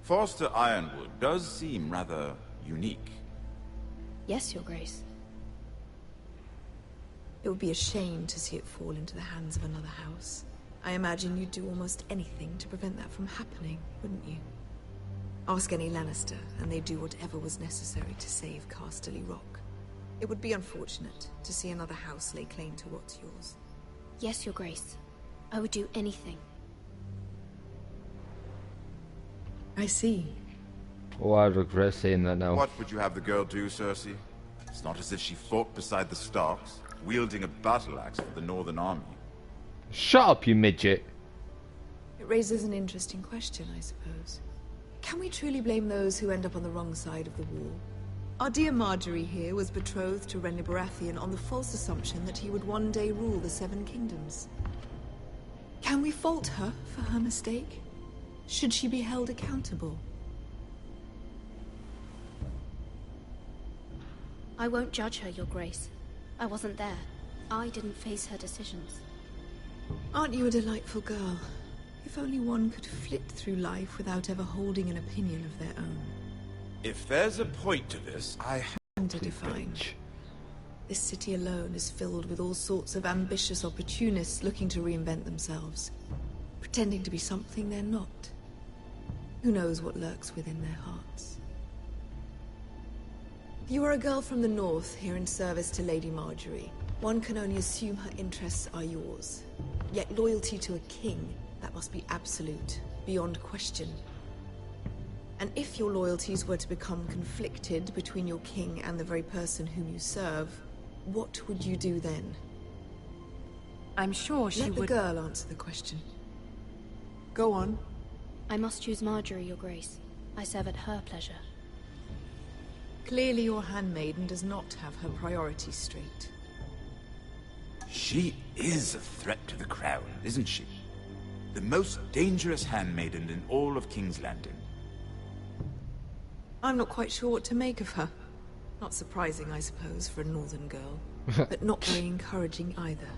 Forrester Ironwood does seem rather unique. Yes, Your Grace. It would be a shame to see it fall into the hands of another house. I imagine you'd do almost anything to prevent that from happening, wouldn't you? Ask any Lannister, and they'd do whatever was necessary to save Casterly Rock. It would be unfortunate to see another house lay claim to what's yours. Yes, Your Grace. I would do anything. I see. Oh, I regret saying that now. What would you have the girl do, Cersei? It's not as if she fought beside the Starks, wielding a battle axe for the Northern Army. Shut up, you midget. It raises an interesting question, I suppose. Can we truly blame those who end up on the wrong side of the war? Our dear Marjorie here was betrothed to Renly Baratheon on the false assumption that he would one day rule the Seven Kingdoms. Can we fault her for her mistake? Should she be held accountable? I won't judge her, Your Grace. I wasn't there. I didn't face her decisions. Aren't you a delightful girl? If only one could flit through life without ever holding an opinion of their own. If there's a point to this, I have to define. This city alone is filled with all sorts of ambitious opportunists looking to reinvent themselves, pretending to be something they're not. Who knows what lurks within their hearts? You are a girl from the north, here in service to Lady Marjorie. One can only assume her interests are yours. Yet loyalty to a king, that must be absolute, beyond question. And if your loyalties were to become conflicted between your king and the very person whom you serve, what would you do then? I'm sure she would... Let the girl answer the question. Go on. I must choose Marjorie, Your Grace. I serve at her pleasure. Clearly your handmaiden does not have her priorities straight. She is a threat to the crown, isn't she? The most dangerous handmaiden in all of King's Landing. I'm not quite sure what to make of her. Not surprising, I suppose, for a northern girl. But not very encouraging either.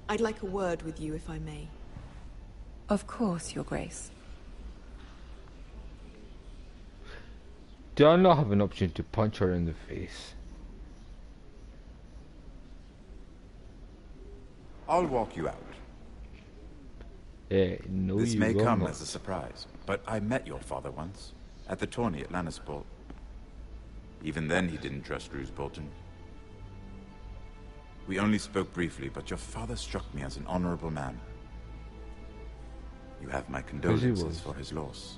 I'd like a word with you, if I may. Of course, Your Grace. Do I not have an option to punch her in the face? I'll walk you out. No, this you may will come not. as a surprise, but I met your father once, at the tourney at Lannisport. Even then he didn't trust Roose Bolton. We only spoke briefly, but your father struck me as an honorable man. You have my condolences for his loss.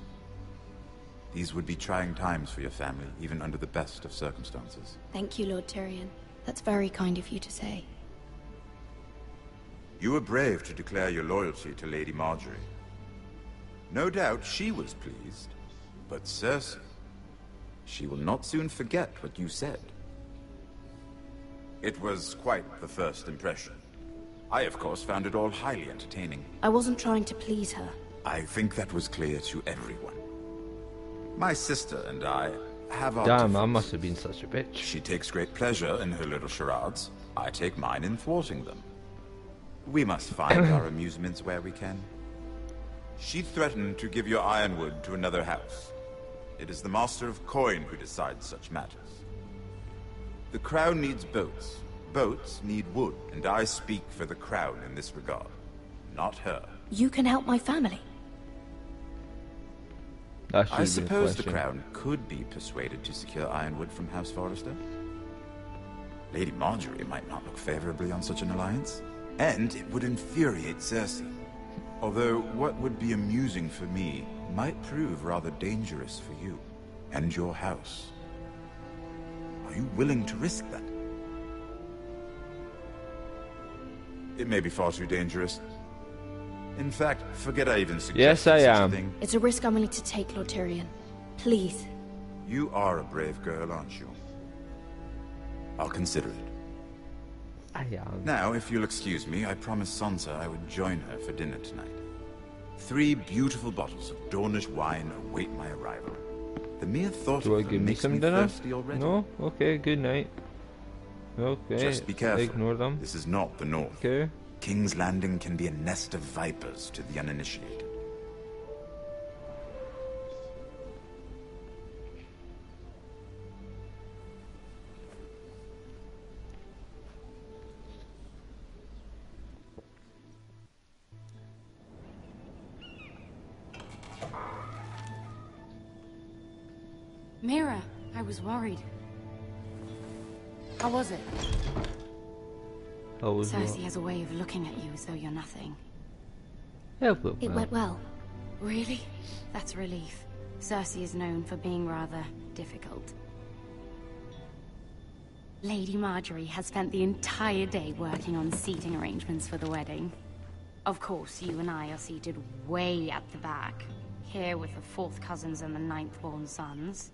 These would be trying times for your family, even under the best of circumstances. Thank you, Lord Tyrion. That's very kind of you to say. You were brave to declare your loyalty to Lady Marjorie. No doubt she was pleased, but Cersei, she will not soon forget what you said. It was quite the first impression. I, of course, found it all highly entertaining. I wasn't trying to please her. I think that was clear to everyone. My sister and I have our Damn, differences. I must have been such a bitch. She takes great pleasure in her little charades. I take mine in thwarting them. We must find our amusements where we can. She threatened to give your ironwood to another house. It is the Master of Coin who decides such matters. The crown needs boats. Boats need wood, and I speak for the crown in this regard, not her. You can help my family. I suppose the Crown could be persuaded to secure Ironwood from House Forrester. Lady Marjorie might not look favorably on such an alliance, and it would infuriate Cersei. Although what would be amusing for me might prove rather dangerous for you and your house. Are you willing to risk that? It may be far too dangerous. In fact, forget I even suggested Yes, I such a am. thing. It's a risk I'm willing to take, Lord Tyrion. Please. You are a brave girl, aren't you? I'll consider it. I am. Now, if you'll excuse me, I promised Sansa I would join her for dinner tonight. 3 beautiful bottles of Dornish wine await my arrival. The mere thought Do I of them give me makes some me dinner? thirsty already. No? Okay, good night. Okay, Just be careful. ignore them. This is not the North. Okay. King's Landing can be a nest of vipers to the uninitiated. Mira, I was worried. How was it? Cersei has a way of looking at you as though you're nothing. It went well. Really? That's a relief. Cersei is known for being rather difficult. Lady Marjorie has spent the entire day working on seating arrangements for the wedding. Of course, you and I are seated way at the back, here with the 4th cousins and the 9th-born sons.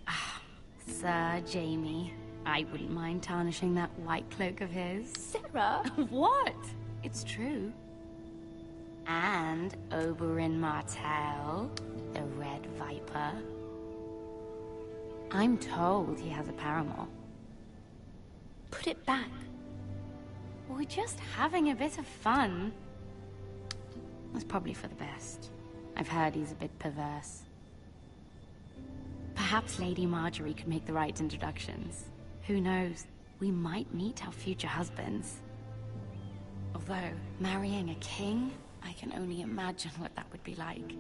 Ah, Sir Jaime. I wouldn't mind tarnishing that white cloak of his. Sarah! What? It's true. And Oberyn Martell, the Red Viper. I'm told he has a paramour. Put it back. We're just having a bit of fun. That's probably for the best. I've heard he's a bit perverse. Perhaps Lady Marjorie could make the right introductions. Who knows? We might meet our future husbands. Although, marrying a king, I can only imagine what that would be like.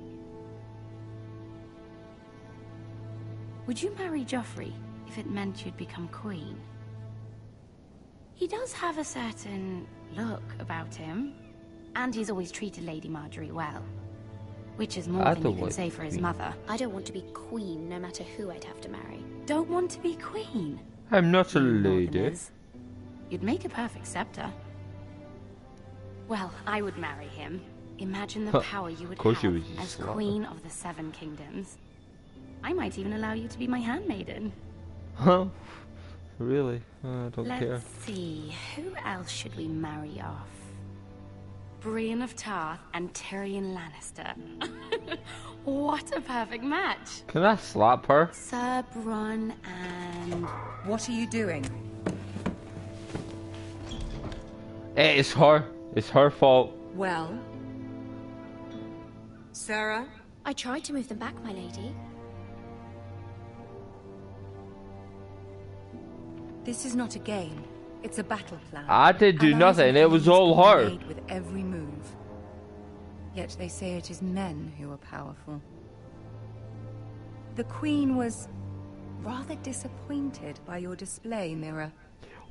Would you marry Joffrey if it meant you'd become queen? He does have a certain look about him, and he's always treated Lady Marjorie well. Which is more than you can say for his mother. I don't want to be queen, no matter who I'd have to marry. Don't want to be queen? I'm not a lady. You'd make a perfect scepter. Well, I would marry him. Imagine the power you would have as Queen of the 7 Kingdoms. I might even allow you to be my handmaiden. Huh? Really? I don't care. Let's see, who else should we marry off? Brienne of Tarth and Tyrion Lannister. What a perfect match! Can I slap her? Sir Bronn and... What are you doing? It's her. It's her fault. Well? Sarah? I tried to move them back, my lady. This is not a game. It's a battle plan. I didn't do nothing. It was all her. Made with every move. Yet they say it is men who are powerful. The Queen was rather disappointed by your display, Mira.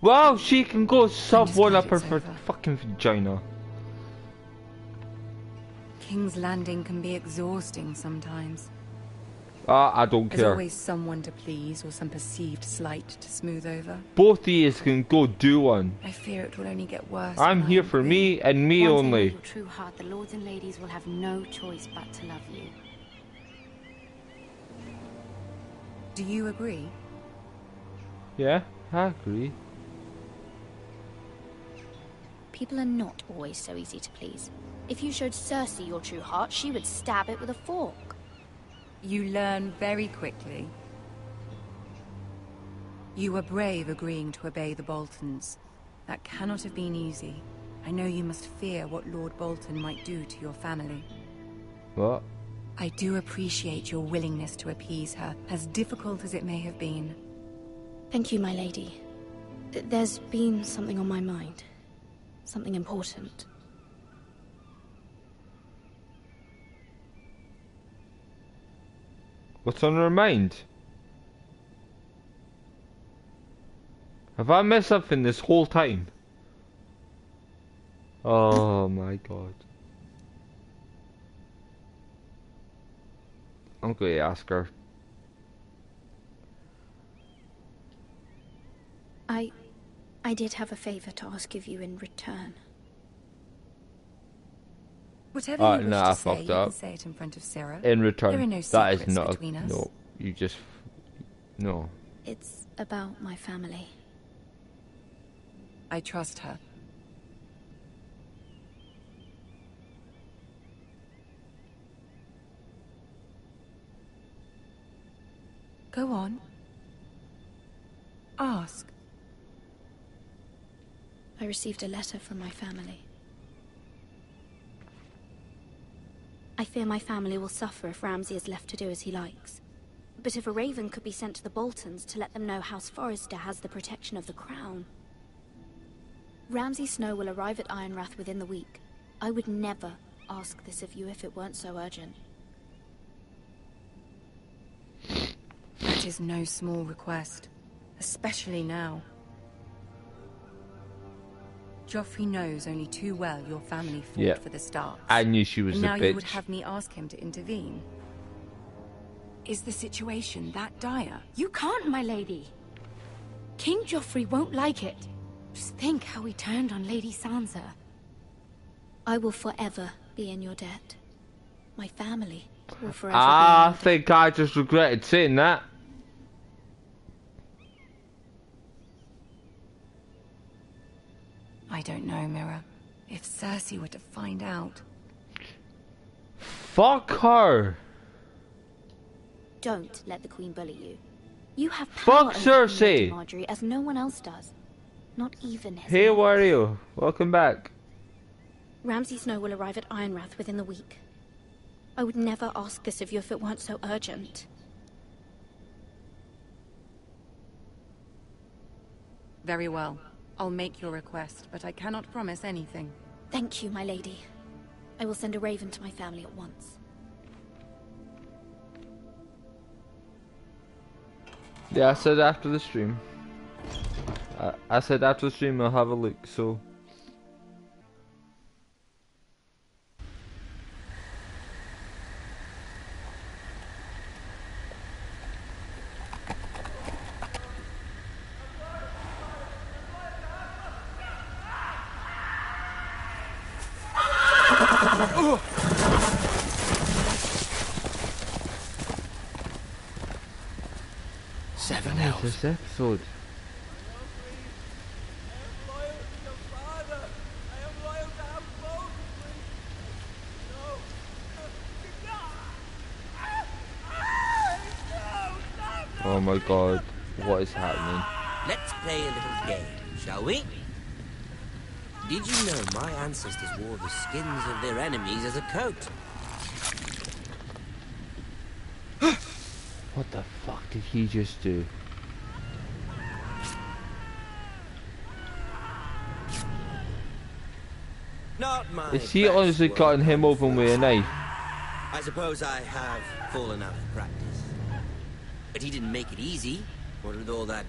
Well, she can go sub one up her fucking vagina. King's Landing can be exhausting sometimes. I don't There's care. always someone to please or some perceived slight to smooth over. Both of you can go do one. I fear it will only get worse. I'm here for me and me Once only. in your true heart, the lords and ladies will have no choice but to love you. Do you agree? Yeah, I agree. People are not always so easy to please. If you showed Cersei your true heart, she would stab it with a fork. You learn very quickly. You were brave agreeing to obey the Boltons. That cannot have been easy. I know you must fear what Lord Bolton might do to your family. What? I do appreciate your willingness to appease her, as difficult as it may have been. Thank you, my lady. There's been something on my mind. Something important. What's on her mind? Have I messed something this whole time? Oh my god. I'm going to ask her. I did have a favor to ask of you in return. Whatever you wish I to say, fucked you up. can say it in front of Sarah. In return, There are no that is secrets not between us. no. You just no. It's about my family. I trust her. Go on. Ask. I received a letter from my family. I fear my family will suffer if Ramsay is left to do as he likes. But if a raven could be sent to the Boltons to let them know House Forrester has the protection of the crown. Ramsay Snow will arrive at Ironrath within the week. I would never ask this of you if it weren't so urgent. That is no small request, especially now. Joffrey knows only too well your family fought for the Starks. I knew she was and a now bitch. You would have me ask him to intervene. Is the situation that dire? You can't, my lady. King Joffrey won't like it. Just think how he turned on Lady Sansa. I will forever be in your debt. My family will forever be in I your debt. think I just regretted saying that. I don't know, Mira. If Cersei were to find out... Fuck her. Don't let the Queen bully you. You have power Fuck over Cersei. Lady Marjorie as no one else does. Not even his Hey, mother. Wario. Welcome back. Ramsay Snow will arrive at Ironrath within the week. I would never ask this of you if it weren't so urgent. Very well. I'll make your request, but I cannot promise anything. Thank you, my lady. I will send a raven to my family at once. Yeah, I said after the stream. I said after the stream I'll have a look, so... Seven What is this episode? Oh my god, what is happening? Let's play a little game, shall we? Did you know my ancestors wore the skins of their enemies as a coat? What the fuck did he just do? Not my Is he best honestly work, cutting him open with a knife? I suppose I have fallen out of practice. But he didn't make it easy, what with all that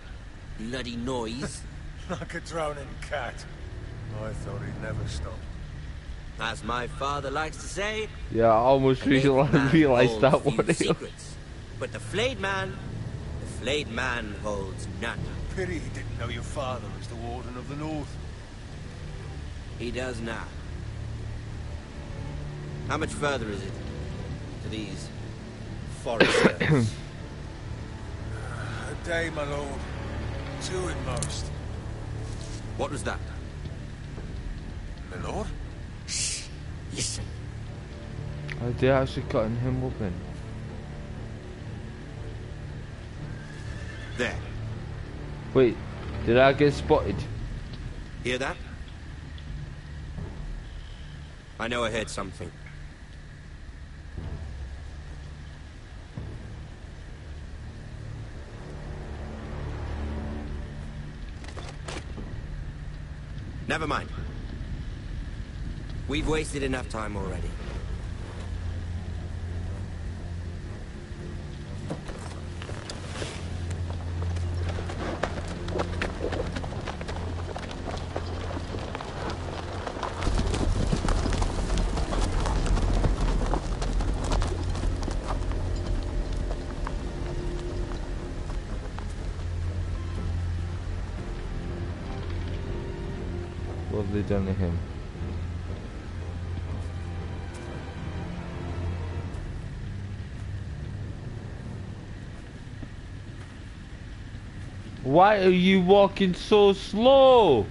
bloody noise. Like a drowning cat. I thought he'd never stop. As my father likes to say, Yeah, I almost realized that holds few one. secrets. But the flayed man holds none. Pity he didn't know your father was the Warden of the North. He does now. How much further is it to these foresters? A day, my lord. 2 at most. What was that? My lord? Shh. Listen. Are they actually cutting him open? There. Wait, did I get spotted? Hear that? I know I heard something. Never mind. We've wasted enough time already. What have they done to him? Why are you walking so slow?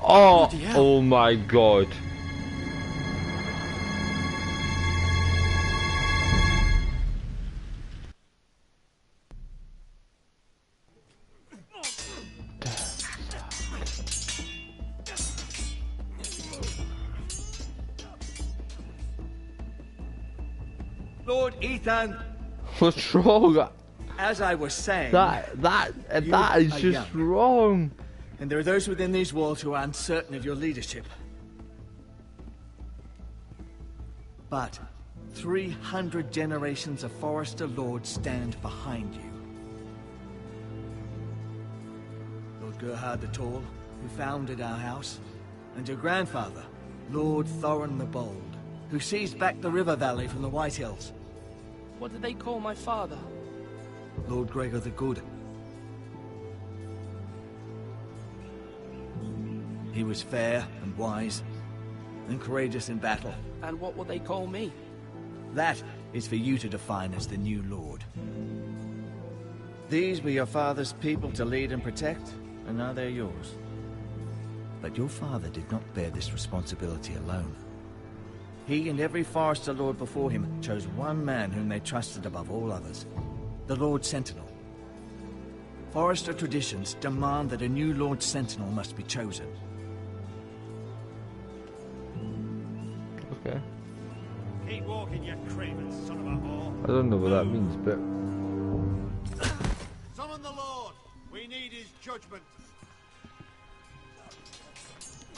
Oh, oh my God. Lord Ethan! What's wrong? As I was saying... That is just wrong. And there are those within these walls who are uncertain of your leadership. But 300 generations of Forester Lords stand behind you. Lord Gerhard the Tall, who founded our house, and your grandfather, Lord Thorin the Bold, who seized back the river valley from the White Hills. What did they call my father? Lord Gregor the Good. He was fair and wise, and courageous in battle. And what will they call me? That is for you to define as the new Lord. These were your father's people to lead and protect, and now they're yours. But your father did not bear this responsibility alone. He and every Forester Lord before him chose one man whom they trusted above all others, the Lord Sentinel. Forester traditions demand that a new Lord Sentinel must be chosen. Okay. Keep walking, you craven son of a whore. I don't know what that means, but... Summon the Lord. We need his judgment.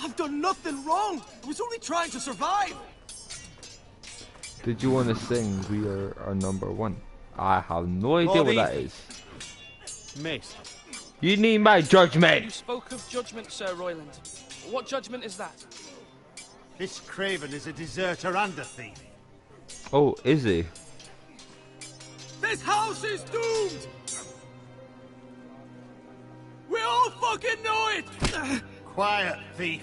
I've done nothing wrong. I was only trying to survive. Did you want to sing We Are Number One? I have no idea what that is. Mace. You need my judgment! You spoke of judgment, Sir Royland. What judgment is that? This craven is a deserter and a thief. Oh, is he? This house is doomed! We all fucking know it! Quiet, thief.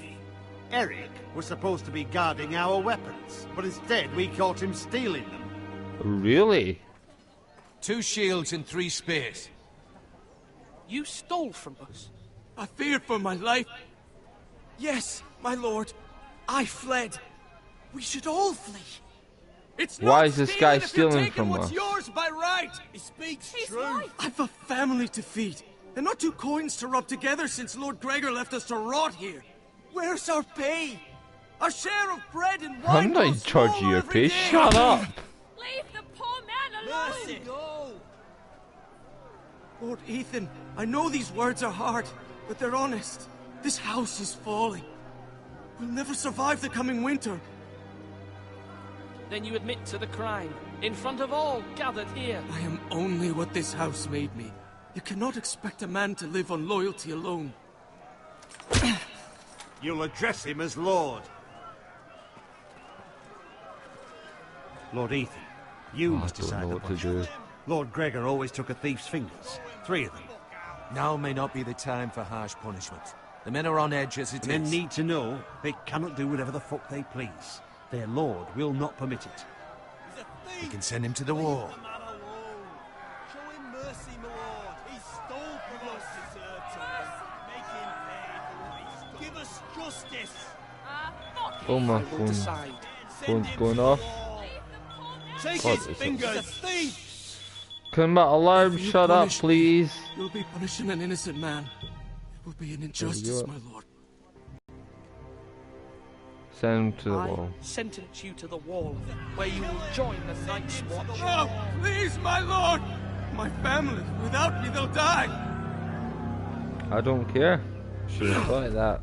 Eric was supposed to be guarding our weapons, but instead we caught him stealing them. Really? 2 shields and 3 spears. You stole from us? I feared for my life. Yes, my lord. I fled. We should all flee. It's Why not is this guy stealing from us? What's yours by right? He speaks true. I've a family to feed, and not 2 coins to rub together since Lord Gregor left us to rot here. Where's our pay? Our share of bread and wine. I'm not in charge of your pay. Shut up. Leave the poor man alone! Mercy, no! Lord Ethan, I know these words are hard, but they're honest. This house is falling. We'll never survive the coming winter. Then you admit to the crime, in front of all gathered here. I am only what this house made me. You cannot expect a man to live on loyalty alone. You'll address him as Lord. Lord Ethan, you must decide the punishment. Lord Gregor always took a thief's fingers. 3 of them. Now may not be the time for harsh punishment. The men are on edge as it is. Men need to know they cannot do whatever the fuck they please. Their lord will not permit it. We can send him to the war. Show him mercy, my lord. He stole from us. Make him pay. Give us justice. Oh my phone's going off. Take God, his fingers. Can my alarm If you shut up, punish me, please? You'll be punishing an innocent man. It will be an injustice, my lord. Send him to the I wall. sentence you to the wall, where you will join the Night's Watch. No, please, my lord! My family, without me, they'll die! I don't care. Should have thought of that.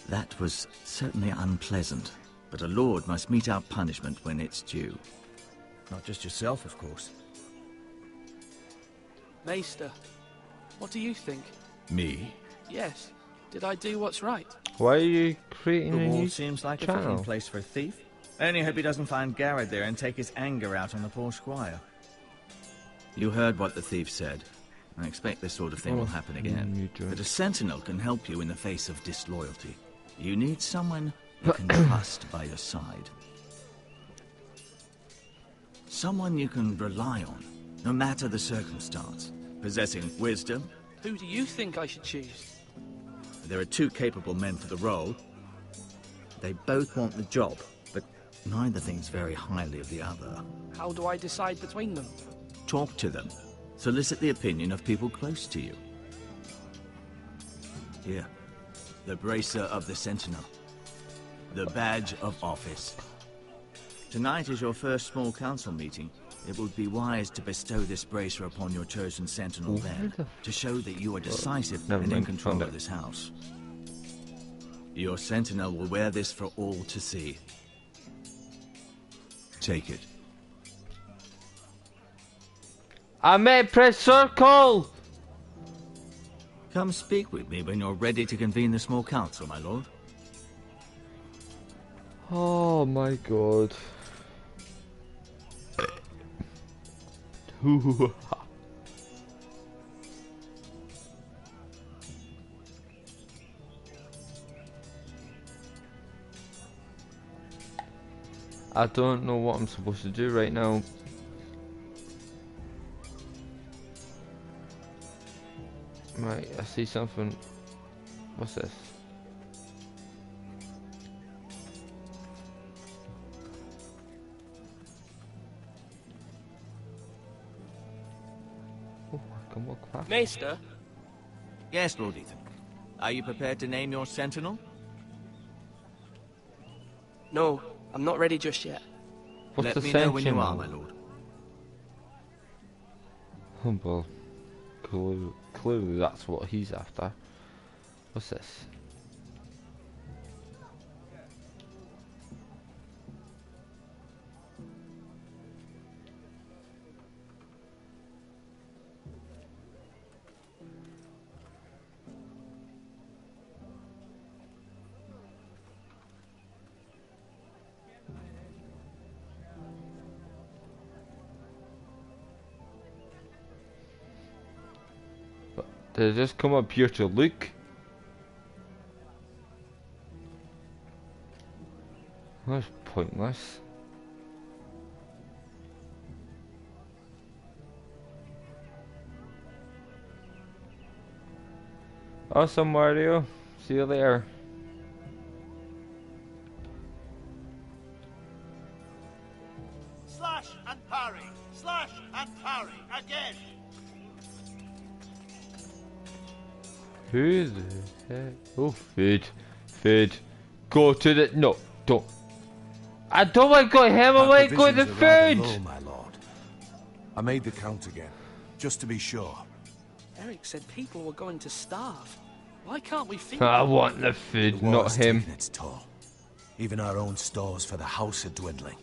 That was certainly unpleasant, but a lord must mete out punishment when it's due. Not just yourself, of course. Maester, what do you think? Me? Yes. Did I do what's right? Why are you creating The a wall new seems like a channel? fitting place for a thief. I only hope he doesn't find Garrett there and take his anger out on the poor squire. You heard what the thief said. I expect this sort of thing will happen again. But a sentinel can help you in the face of disloyalty. You need someone you can trust by your side. Someone you can rely on, no matter the circumstance. Possessing wisdom. Who do you think I should choose? There are two capable men for the role. They both want the job, but neither thinks very highly of the other. How do I decide between them? Talk to them. Solicit the opinion of people close to you. Here. The bracer of the Sentinel. The badge of office. Tonight is your first small council meeting. It would be wise to bestow this bracer upon your chosen Sentinel then, to show that you are decisive and in control of this house. Your Sentinel will wear this for all to see. Take it. I may press circle! Come speak with me when you're ready to convene the small council, my lord. Oh my god. I don't know what I'm supposed to do right now. Right, I see something. What's this? Oh, I can walk past. Maester? Yes, Lord Ethan. Are you prepared to name your Sentinel? No, I'm not ready just yet. What's Let me know when you are, my lord. Oh, well, clearly that's what he's after. What's this? Did I just come up here to look? That's pointless. Awesome, Mario. See you later. Slash and parry. Slash and parry. Again. Who the heck? Oh, food. Food. Go to the... No, don't. I don't want to go him. I want to go to the food. Low, my lord. I made the count again, just to be sure. Eric said people were going to starve. Why can't we feed I them? want the food, The not war's him. taken its toll. Even our own stores for the house are dwindling.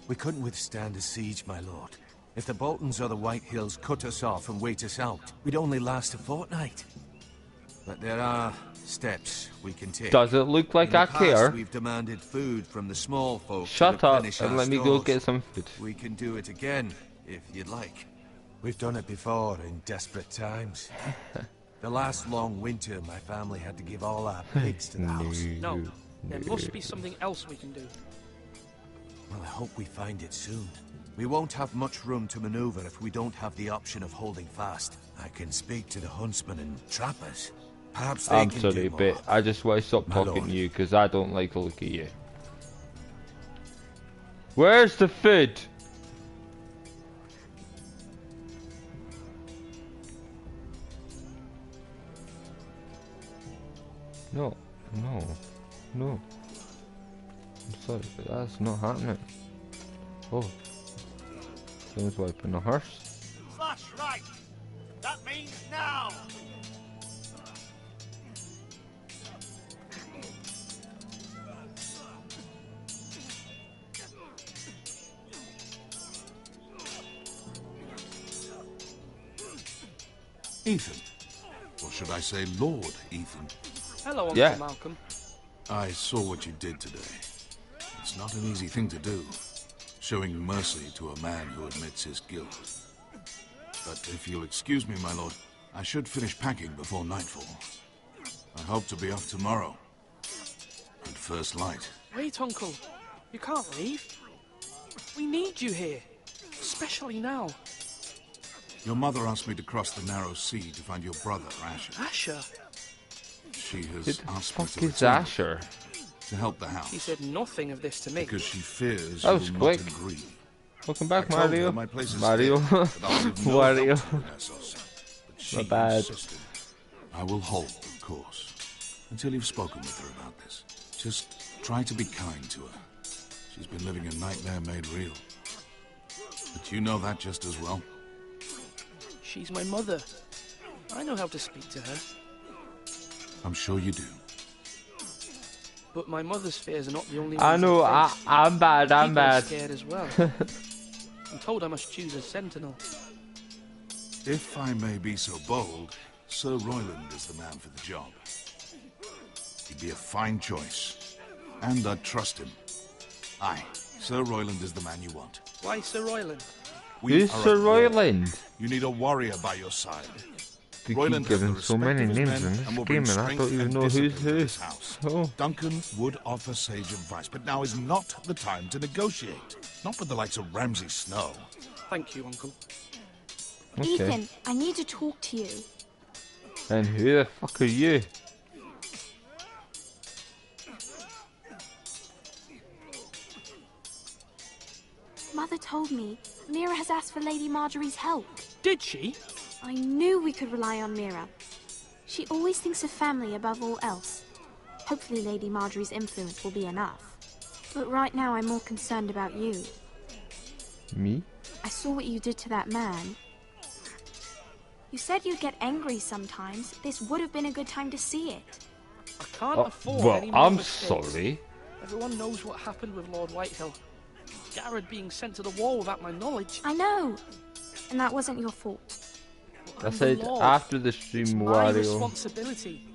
We couldn't withstand a siege, my lord. If the Boltons or the White Hills cut us off and wait us out, we'd only last a fortnight. But there are steps we can take. Does it look like In the I care? past, we've demanded food from the small folk. Shut to up replenish and our let me go stores. get some food. We can do it again, if you'd like. We've done it before in desperate times. The last long winter, my family had to give all our pigs to the house. No, there must be something else we can do. Well, I hope we find it soon. We won't have much room to maneuver if we don't have the option of holding fast. I can speak to the huntsmen and trappers. Perhaps they I'm can sorry, do more. but I just want to stop My talking lord. to you because I don't like to look at you. Where's the food? No, no, no. I'm sorry, but that's not happening. Oh. Someone's wiping a horse. Slash right. That means now. Ethan. Well, should I say Lord Ethan. Hello, Uncle Malcolm. I saw what you did today. It's not an easy thing to do, showing mercy to a man who admits his guilt. But if you'll excuse me, my lord, I should finish packing before nightfall. I hope to be off tomorrow. At first light. Wait, Uncle. You can't leave. We need you here. Especially now. Your mother asked me to cross the narrow sea to find your brother, Asher. Asher? She has asked me to is return Asher? to help the house. He said nothing of this to me. Because she fears that was you will quick. not agree. Welcome back, I told Mario. her my place is Mario. there, but I'll give no Mario. help to Nessos. But she Not bad. insisted. I will hold, of course, until you've spoken with her about this. Just try to be kind to her. She's been living a nightmare made real. But you know that just as well. She's my mother. I know how to speak to her. I'm sure you do. But my mother's fears are not the only ones. I know, I'm bad, I'm People are bad. scared as well. I'm told I must choose a sentinel. If I may be so bold, Sir Royland is the man for the job. He'd be a fine choice. And I'd trust him. Aye, Sir Royland is the man you want. Why Sir Royland? Who's Sir Royland? You need a warrior by your side. They Royland keep has the giving so respect many of his names men in and this will game bring and I strength don't even and know who's discipline to who. this house. Oh. Duncan would offer sage advice, but now is not the time to negotiate. Not with the likes of Ramsay Snow. Thank you, Uncle. Okay. Ethan, I need to talk to you. And who the fuck are you? Mother told me Mira has asked for Lady Marjorie's help. Did she? I knew we could rely on Mira. She always thinks of family above all else. Hopefully Lady Marjorie's influence will be enough. But right now I'm more concerned about you. Me? I saw what you did to that man. You said you'd get angry sometimes. This would have been a good time to see it. I can't afford well, any more I'm mistakes. sorry. Everyone knows what happened with Lord Whitehill. Garrett being sent to the wall without my knowledge. I know. And that wasn't your fault. I said after the stream, My Wario. responsibility.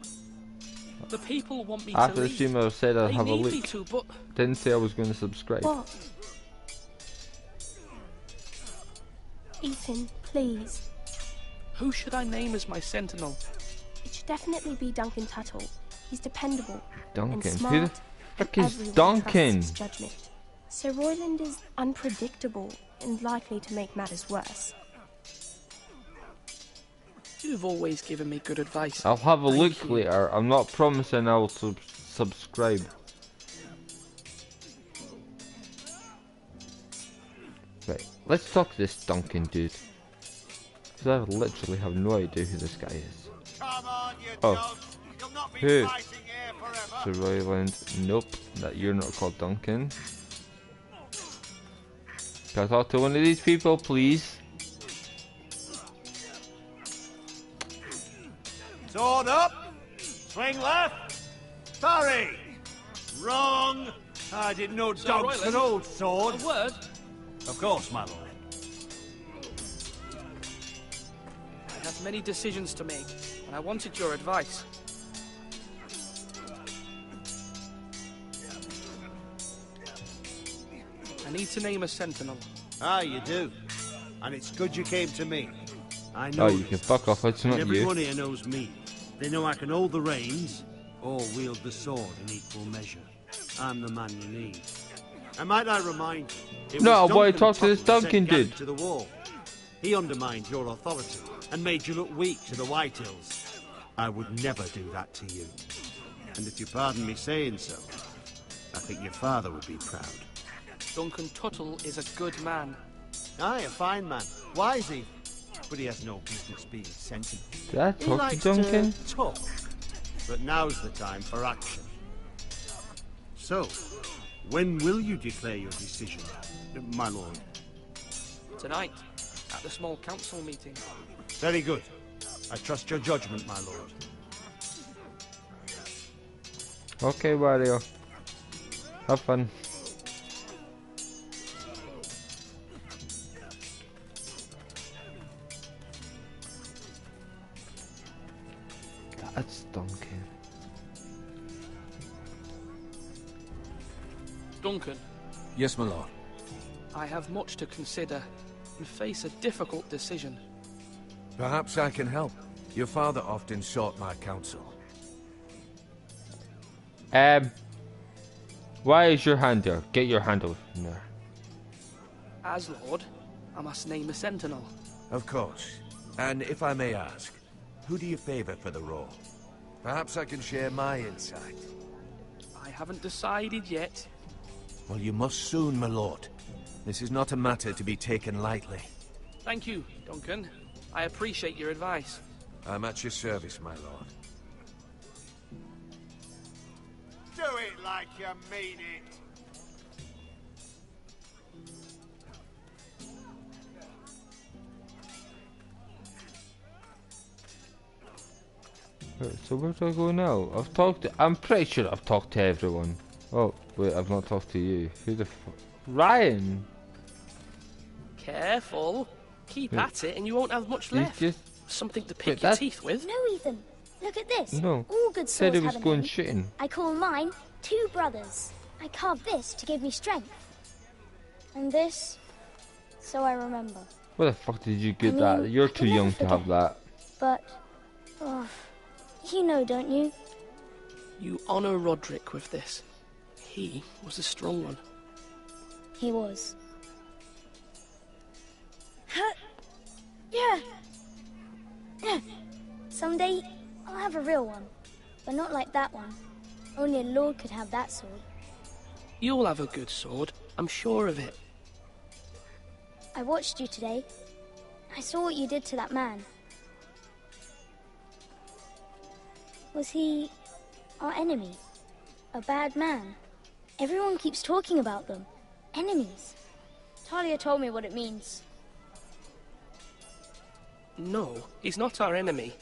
The people want me After to the leave. stream, I said I'd They have a need look. me to, but Didn't say I was going to subscribe. What? Ethan, please. who should I name as my sentinel? It should definitely be Duncan Tuttle. He's dependable. Duncan? And Who smart, the fuck and is everyone Duncan? trusts his judgment. Sir Royland is unpredictable and likely to make matters worse. You've always given me good advice. I'll have a Thank look you. later. I'm not promising I'll subscribe. Right, let's talk to this Duncan dude. Because I literally have no idea who this guy is. Come on, you Oh. dogs. You'll not be Who? fighting here forever. Sir Royland. Nope, that you're not called Duncan. Can I talk to one of these people, please? Sword up. Swing left. Sorry. Wrong. I didn't know Sir dogs Royland, and old swords. A word? Of course, my lord. I have many decisions to make, and I wanted your advice. I need to name a sentinel. Ah, you do. And it's good you came to me. I know Oh, you can fuck off, it's not everyone you. here knows me. They know I can hold the reins or wield the sword in equal measure. I'm the man you need. And might I remind you, it No, was boy, Duncan talk to this Tuttle who sent Duncan Garrett dude. to the wall. He undermined your authority and made you look weak to the Whitehills. I would never do that to you. And if you pardon me saying so, I think your father would be proud. Duncan Tuttle is a good man. Aye, a fine man. Wise even. But he has no business being sensible. Did I He talk to likes Duncan? to talk. But now's the time for action. So, when will you declare your decision, my lord? Tonight, at the small council meeting. Very good. I trust your judgment, my lord. Okay, Wario. Have fun. That's Duncan. Duncan. Yes, my lord. I have much to consider and face a difficult decision. Perhaps I can help. Your father often sought my counsel. Why is your hand there? Get your hand away from there. As Lord, I must name a sentinel. Of course. And if I may ask, who do you favor for the role? Perhaps I can share my insight. I haven't decided yet. Well, you must soon, my lord. This is not a matter to be taken lightly. Thank you, Duncan. I appreciate your advice. I'm at your service, my lord. Do it like you mean it. So where do I go now? I'm pretty sure I've talked to everyone. Oh, wait, I've not talked to you. Who the Ryan! Careful. Keep at it and you won't have much left. Something to pick your teeth with. No, Ethan. Look at this. No. All good Said swords it was have a going name. shooting. I call mine Two Brothers. I carved this to give me strength. And this, so I remember. Where the fuck did you get that? You're too young to have that. But, oh, you know, don't you? You honor Roderick with this. He was a strong one. He was. Yeah. Someday, I'll have a real one. But not like that one. Only a lord could have that sword. You'll have a good sword. I'm sure of it. I watched you today. I saw what you did to that man. Was he our enemy? A bad man? Everyone keeps talking about them. Enemies. Talia told me what it means. No, he's not our enemy.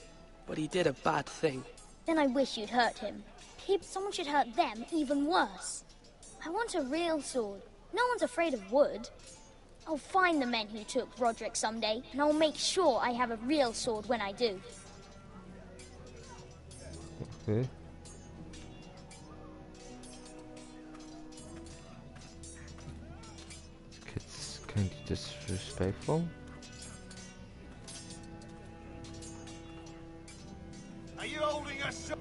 But he did a bad thing. Then I wish you'd hurt him. Someone should hurt them even worse. I want a real sword. No one's afraid of wood. I'll find the men who took Roderick someday, and I'll make sure I have a real sword when I do. Okay. It's kind of disrespectful. Are you holding a sword?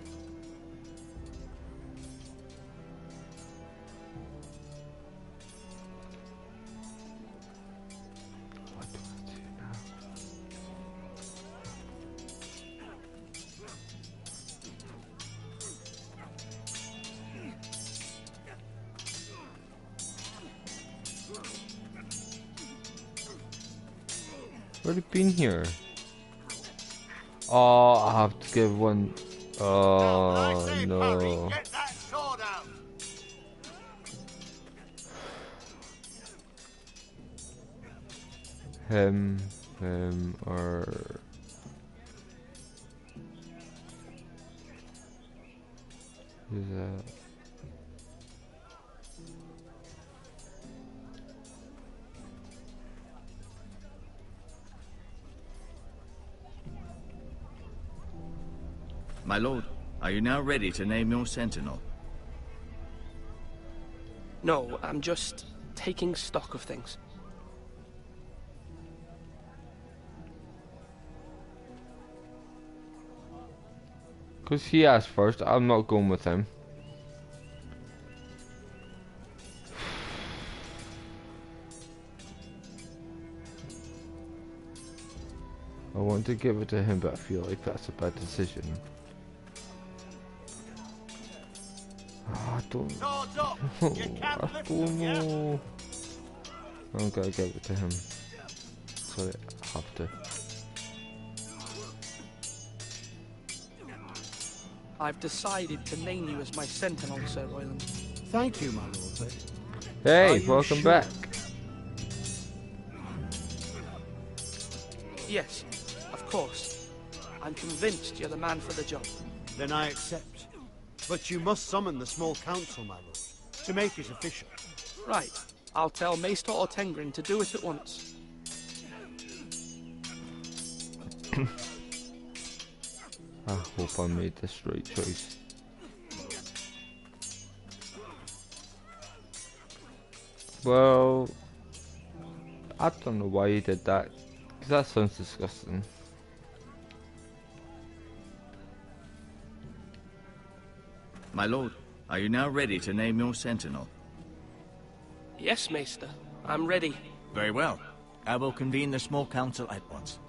Already been here. Oh, I have to give one. Oh no. Get that sword out. Him, or who's that? My lord, are you now ready to name your sentinel? No, I'm just taking stock of things. Because he asked first, I'm not going with him. I want to give it to him, but I feel like that's a bad decision. I don't know. I don't know. I'm gonna give it to him. Sorry, I have to. I've decided to name you as my sentinel, Sir Royland. Thank you, my lord, but... Hey, welcome back. Yes, of course. I'm convinced you're the man for the job. Then I accept. But you must summon the small council, my lord, to make it official. Right. I'll tell Maester Ortengrin to do it at once. I hope I made this right choice. Well, I don't know why he did that, because that sounds disgusting. My lord, are you now ready to name your sentinel? Yes, Maester. I'm ready. Very well. I will convene the small council at once.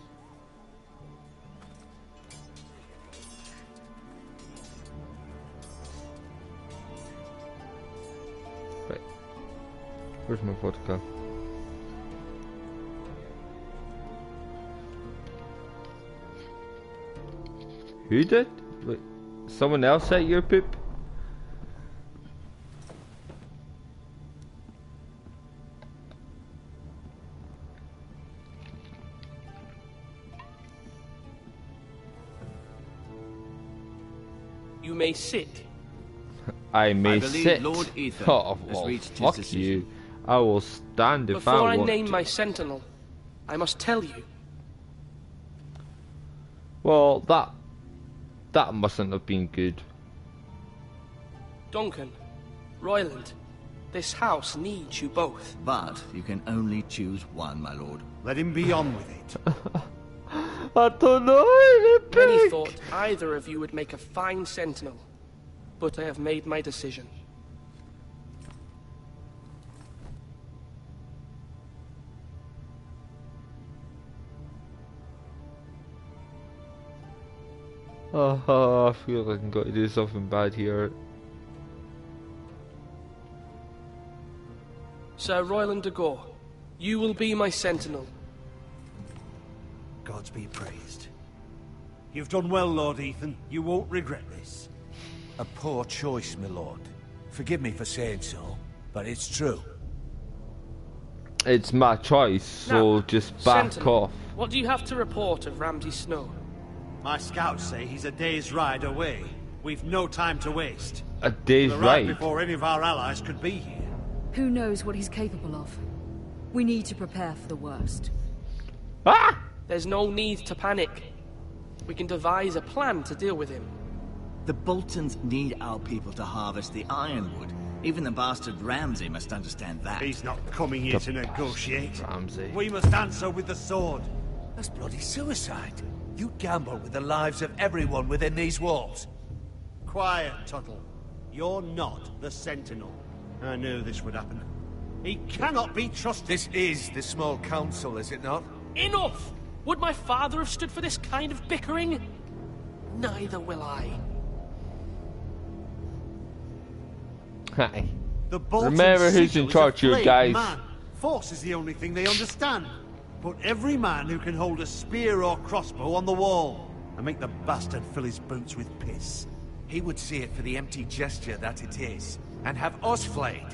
Right. Where's my vodka? Who did? Wait, someone else ate your poop? You may sit. I may sit. Lord Ethan oh, has well, reached his fuck decision. you. I will stand if Before I want name to. my sentinel, I must tell you. Well, that mustn't have been good. Duncan, Royland, this house needs you both. But you can only choose one, my lord. Let him be on with it. I don't know. Many thought either of you would make a fine sentinel, but I have made my decision. I feel like I'm going to do something bad here. Sir Royland de Gore, you will be my sentinel. Gods be praised. You've done well, Lord Ethan. You won't regret this. A poor choice, my lord. Forgive me for saying so, but it's true. It's my choice, so Now, just back sentinel, off. What do you have to report of Ramsay Snow? My scouts say he's a day's ride away. We've no time to waste. A day's We'll arrive ride? before any of our allies could be here. Who knows what he's capable of? We need to prepare for the worst. Ah! There's no need to panic. We can devise a plan to deal with him. The Boltons need our people to harvest the ironwood. Even the bastard Ramsay must understand that. He's not coming here to negotiate. Ramsay. We must answer with the sword. That's bloody suicide. You gamble with the lives of everyone within these walls. Quiet, Tuttle. You're not the Sentinel. I knew this would happen. He cannot be trusted. This is the small council, is it not? Enough! Would my father have stood for this kind of bickering? Neither will I. Hi. The Bolton Remember who's sigil in is charge a here, flayed guys. Man. Force is the only thing they understand. Put every man who can hold a spear or crossbow on the wall, and make the bastard fill his boots with piss. He would see it for the empty gesture that it is, and have us flayed.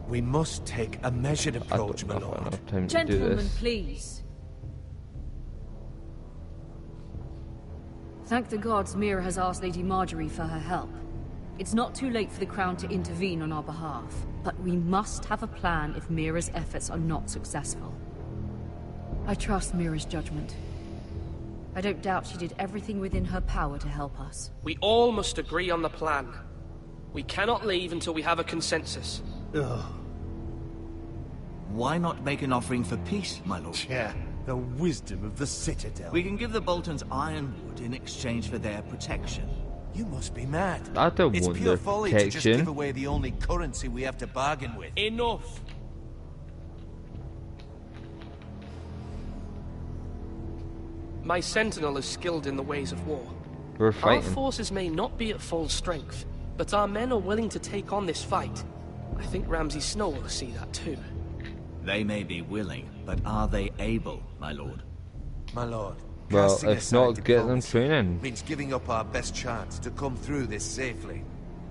We must take a measured approach, my lord. Gentlemen, please. Thank the gods Mira has asked Lady Marjorie for her help. It's not too late for the Crown to intervene on our behalf, but we must have a plan if Mira's efforts are not successful. I trust Mira's judgment. I don't doubt she did everything within her power to help us. We all must agree on the plan. We cannot leave until we have a consensus. Ugh. Why not make an offering for peace, my lord? Yeah, the wisdom of the Citadel. We can give the Boltons ironwood in exchange for their protection. You must be mad. I don't it's want pure their folly to just protection. give away the only currency we have to bargain with. Enough! My sentinel is skilled in the ways of war. We're Our fighting. forces may not be at full strength, but our men are willing to take on this fight. I think Ramsay Snow will see that too. They may be willing, but are they able, my lord? My lord, Well, casting if aside not, get them diplomacy training. means giving up our best chance to come through this safely.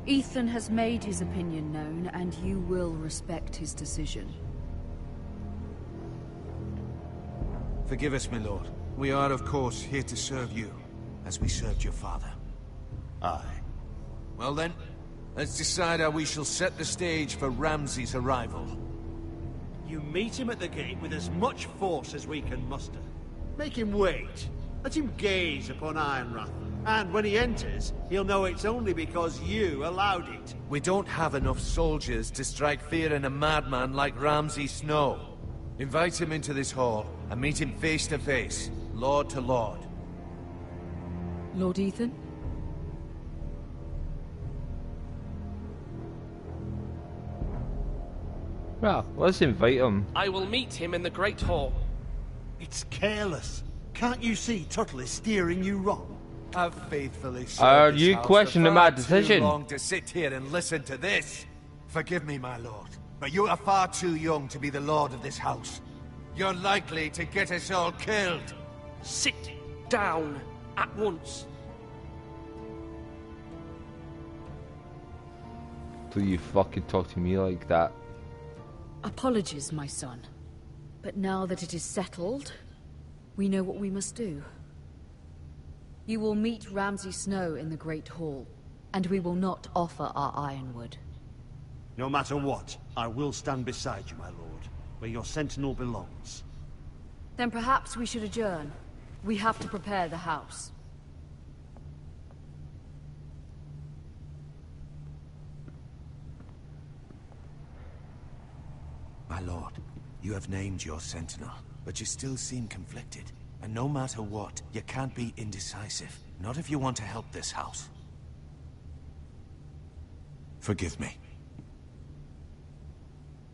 Ethan has made his opinion known, and you will respect his decision. Forgive us, my lord. We are, of course, here to serve you, as we served your father. Aye. Well then, let's decide how we shall set the stage for Ramsay's arrival. You meet him at the gate with as much force as we can muster. Make him wait. Let him gaze upon Ironrath. And when he enters, he'll know it's only because you allowed it. We don't have enough soldiers to strike fear in a madman like Ramsay Snow. Invite him into this hall and meet him face to face, lord to lord. Lord Ethan? Well, let's invite him. I will meet him in the Great Hall. It's careless. Can't you see Tuttle is steering you wrong? I've faithfully served Are this you house questioning for my far decision? too long to sit here and listen to this. Forgive me, my lord, but you are far too young to be the lord of this house. You're likely to get us all killed. Sit down at once. Do you fucking talk to me like that? Apologies, my son. But now that it is settled, we know what we must do. You will meet Ramsay Snow in the Great Hall, and we will not offer our ironwood. No matter what, I will stand beside you, my lord, where your sentinel belongs. Then perhaps we should adjourn. We have to prepare the house. My lord, you have named your sentinel, but you still seem conflicted. And no matter what, you can't be indecisive. Not if you want to help this house. Forgive me.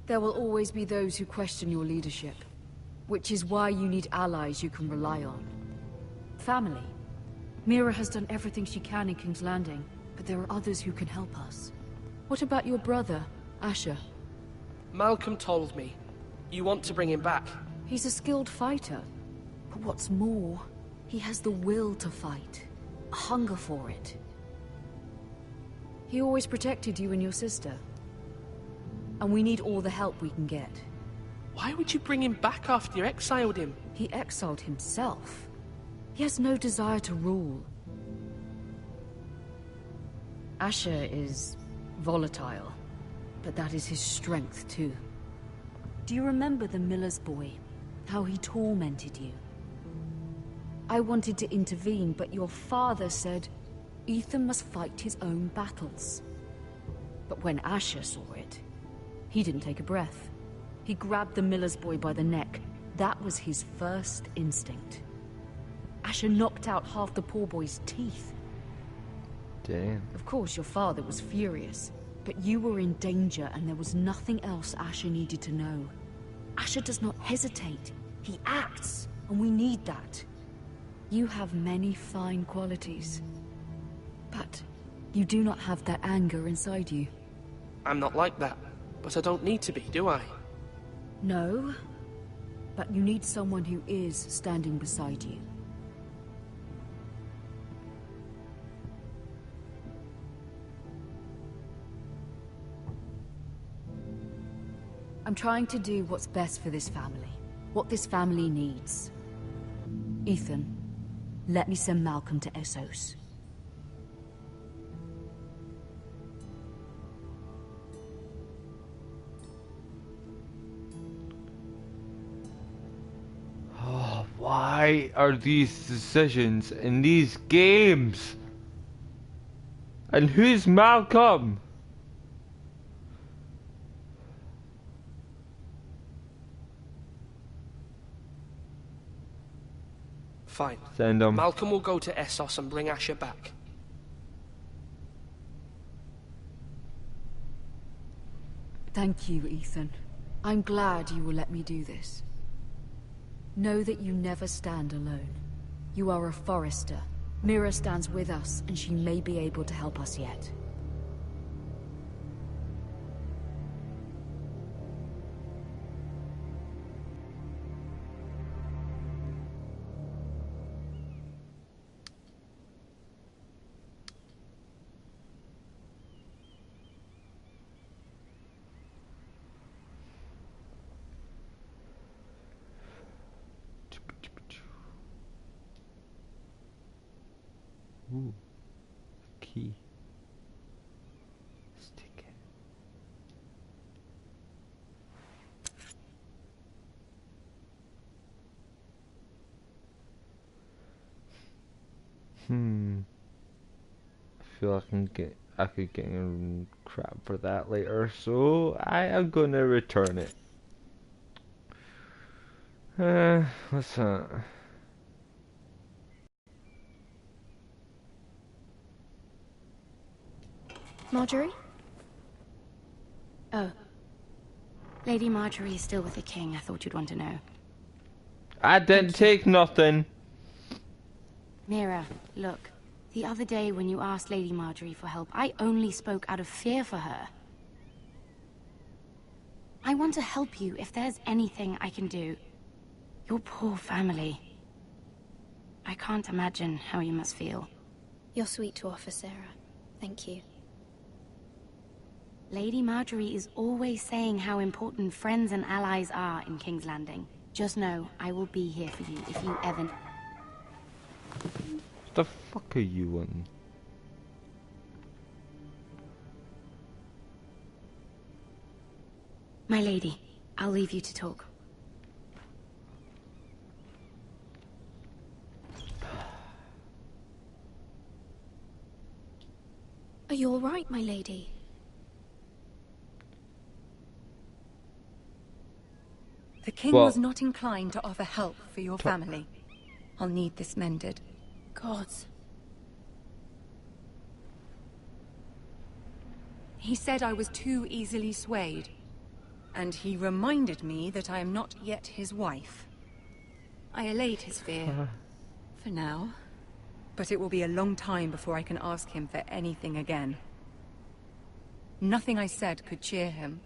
There will always be those who question your leadership, which is why you need allies you can rely on. Family. Mira has done everything she can in King's Landing, but there are others who can help us. What about your brother, Asher? Malcolm told me. You want to bring him back. He's a skilled fighter. But what's more, he has the will to fight. A hunger for it. He always protected you and your sister. And we need all the help we can get. Why would you bring him back after you exiled him? He exiled himself. He has no desire to rule. Asher is volatile, but that is his strength too. Do you remember the miller's boy? How he tormented you? I wanted to intervene, but your father said Ethan must fight his own battles. But when Asher saw it, he didn't take a breath. He grabbed the miller's boy by the neck. That was his first instinct. Asher knocked out half the poor boy's teeth. Damn. Of course, your father was furious, but you were in danger and there was nothing else Asher needed to know. Asher does not hesitate. He acts, and we need that. You have many fine qualities, but you do not have that anger inside you. I'm not like that, but I don't need to be, do I? No, but you need someone who is standing beside you. I'm trying to do what's best for this family. What this family needs. Ethan, let me send Malcolm to Essos. Oh, why are these decisions in these games? And who's Malcolm? Fine. Send him. Malcolm will go to Essos and bring Asher back. Thank you, Ethan. I'm glad you will let me do this. Know that you never stand alone. You are a Forrester. Mira stands with us, and she may be able to help us yet. Ooh, key. Stick it. feel I could get crap for that later, so I am gonna return it. What's that? Marjorie? Oh. Lady Marjorie is still with the king. I thought you'd want to know. I didn't take nothing. Mira, look. The other day when you asked Lady Marjorie for help, I only spoke out of fear for her. I want to help you if there's anything I can do. Your poor family. I can't imagine how you must feel. You're sweet to offer, Sarah. Thank you. Lady Marjorie is always saying how important friends and allies are in King's Landing. Just know, I will be here for you if you ever... What the fuck are you on? My lady, I'll leave you to talk. Are you all right, my lady? The king was not inclined to offer help for your family. I'll need this mended. Gods. He said I was too easily swayed. And he reminded me that I am not yet his wife. I allayed his fear. For now. But it will be a long time before I can ask him for anything again. Nothing I said could cheer him.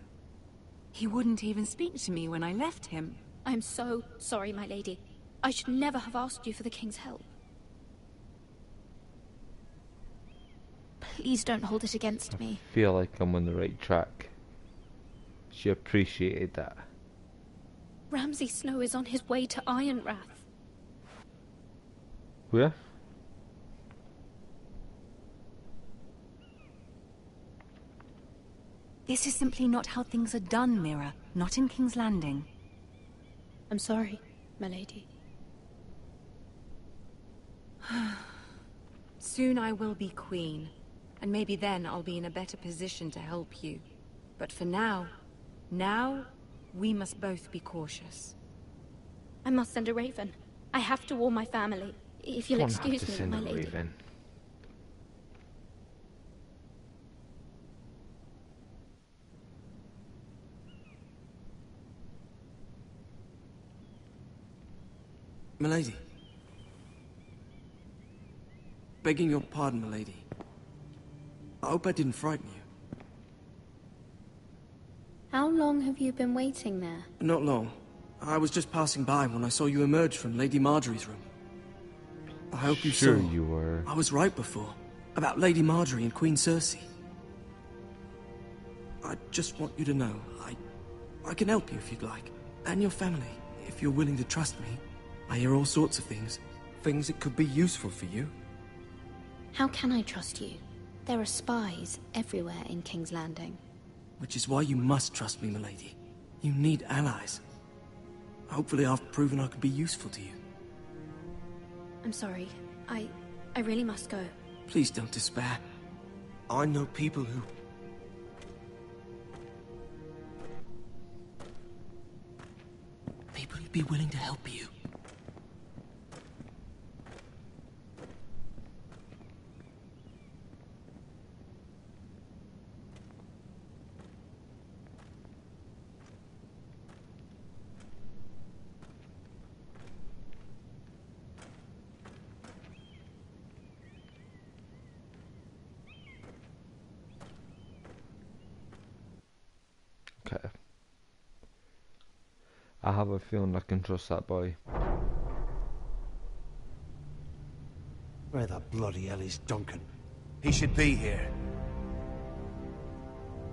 He wouldn't even speak to me when I left him. I'm so sorry, my lady. I should never have asked you for the king's help. Please don't hold it against me. I feel like I'm on the right track. She appreciated that. Ramsay Snow is on his way to Ironrath. Where? This is simply not how things are done, Mira. Not in King's Landing. I'm sorry, my lady. Soon I will be queen, and maybe then I'll be in a better position to help you. But for now, we must both be cautious. I must send a raven. I have to warn my family. If you'll excuse me, my lady. Raven. Milady. Begging your pardon, milady. I hope I didn't frighten you. How long have you been waiting there? Not long. I was just passing by when I saw you emerge from Lady Marjorie's room. I hope you saw. Sure you were. I was right before. About Lady Marjorie and Queen Cersei. I just want you to know, I can help you if you'd like. And your family, if you're willing to trust me. I hear all sorts of things. Things that could be useful for you. How can I trust you? There are spies everywhere in King's Landing. Which is why you must trust me, milady. You need allies. Hopefully I've proven I can be useful to you. I'm sorry. I really must go. Please don't despair. I know people who... People who'd be willing to help you. Okay. I have a feeling I can trust that boy. Where the bloody hell is Duncan? He should be here.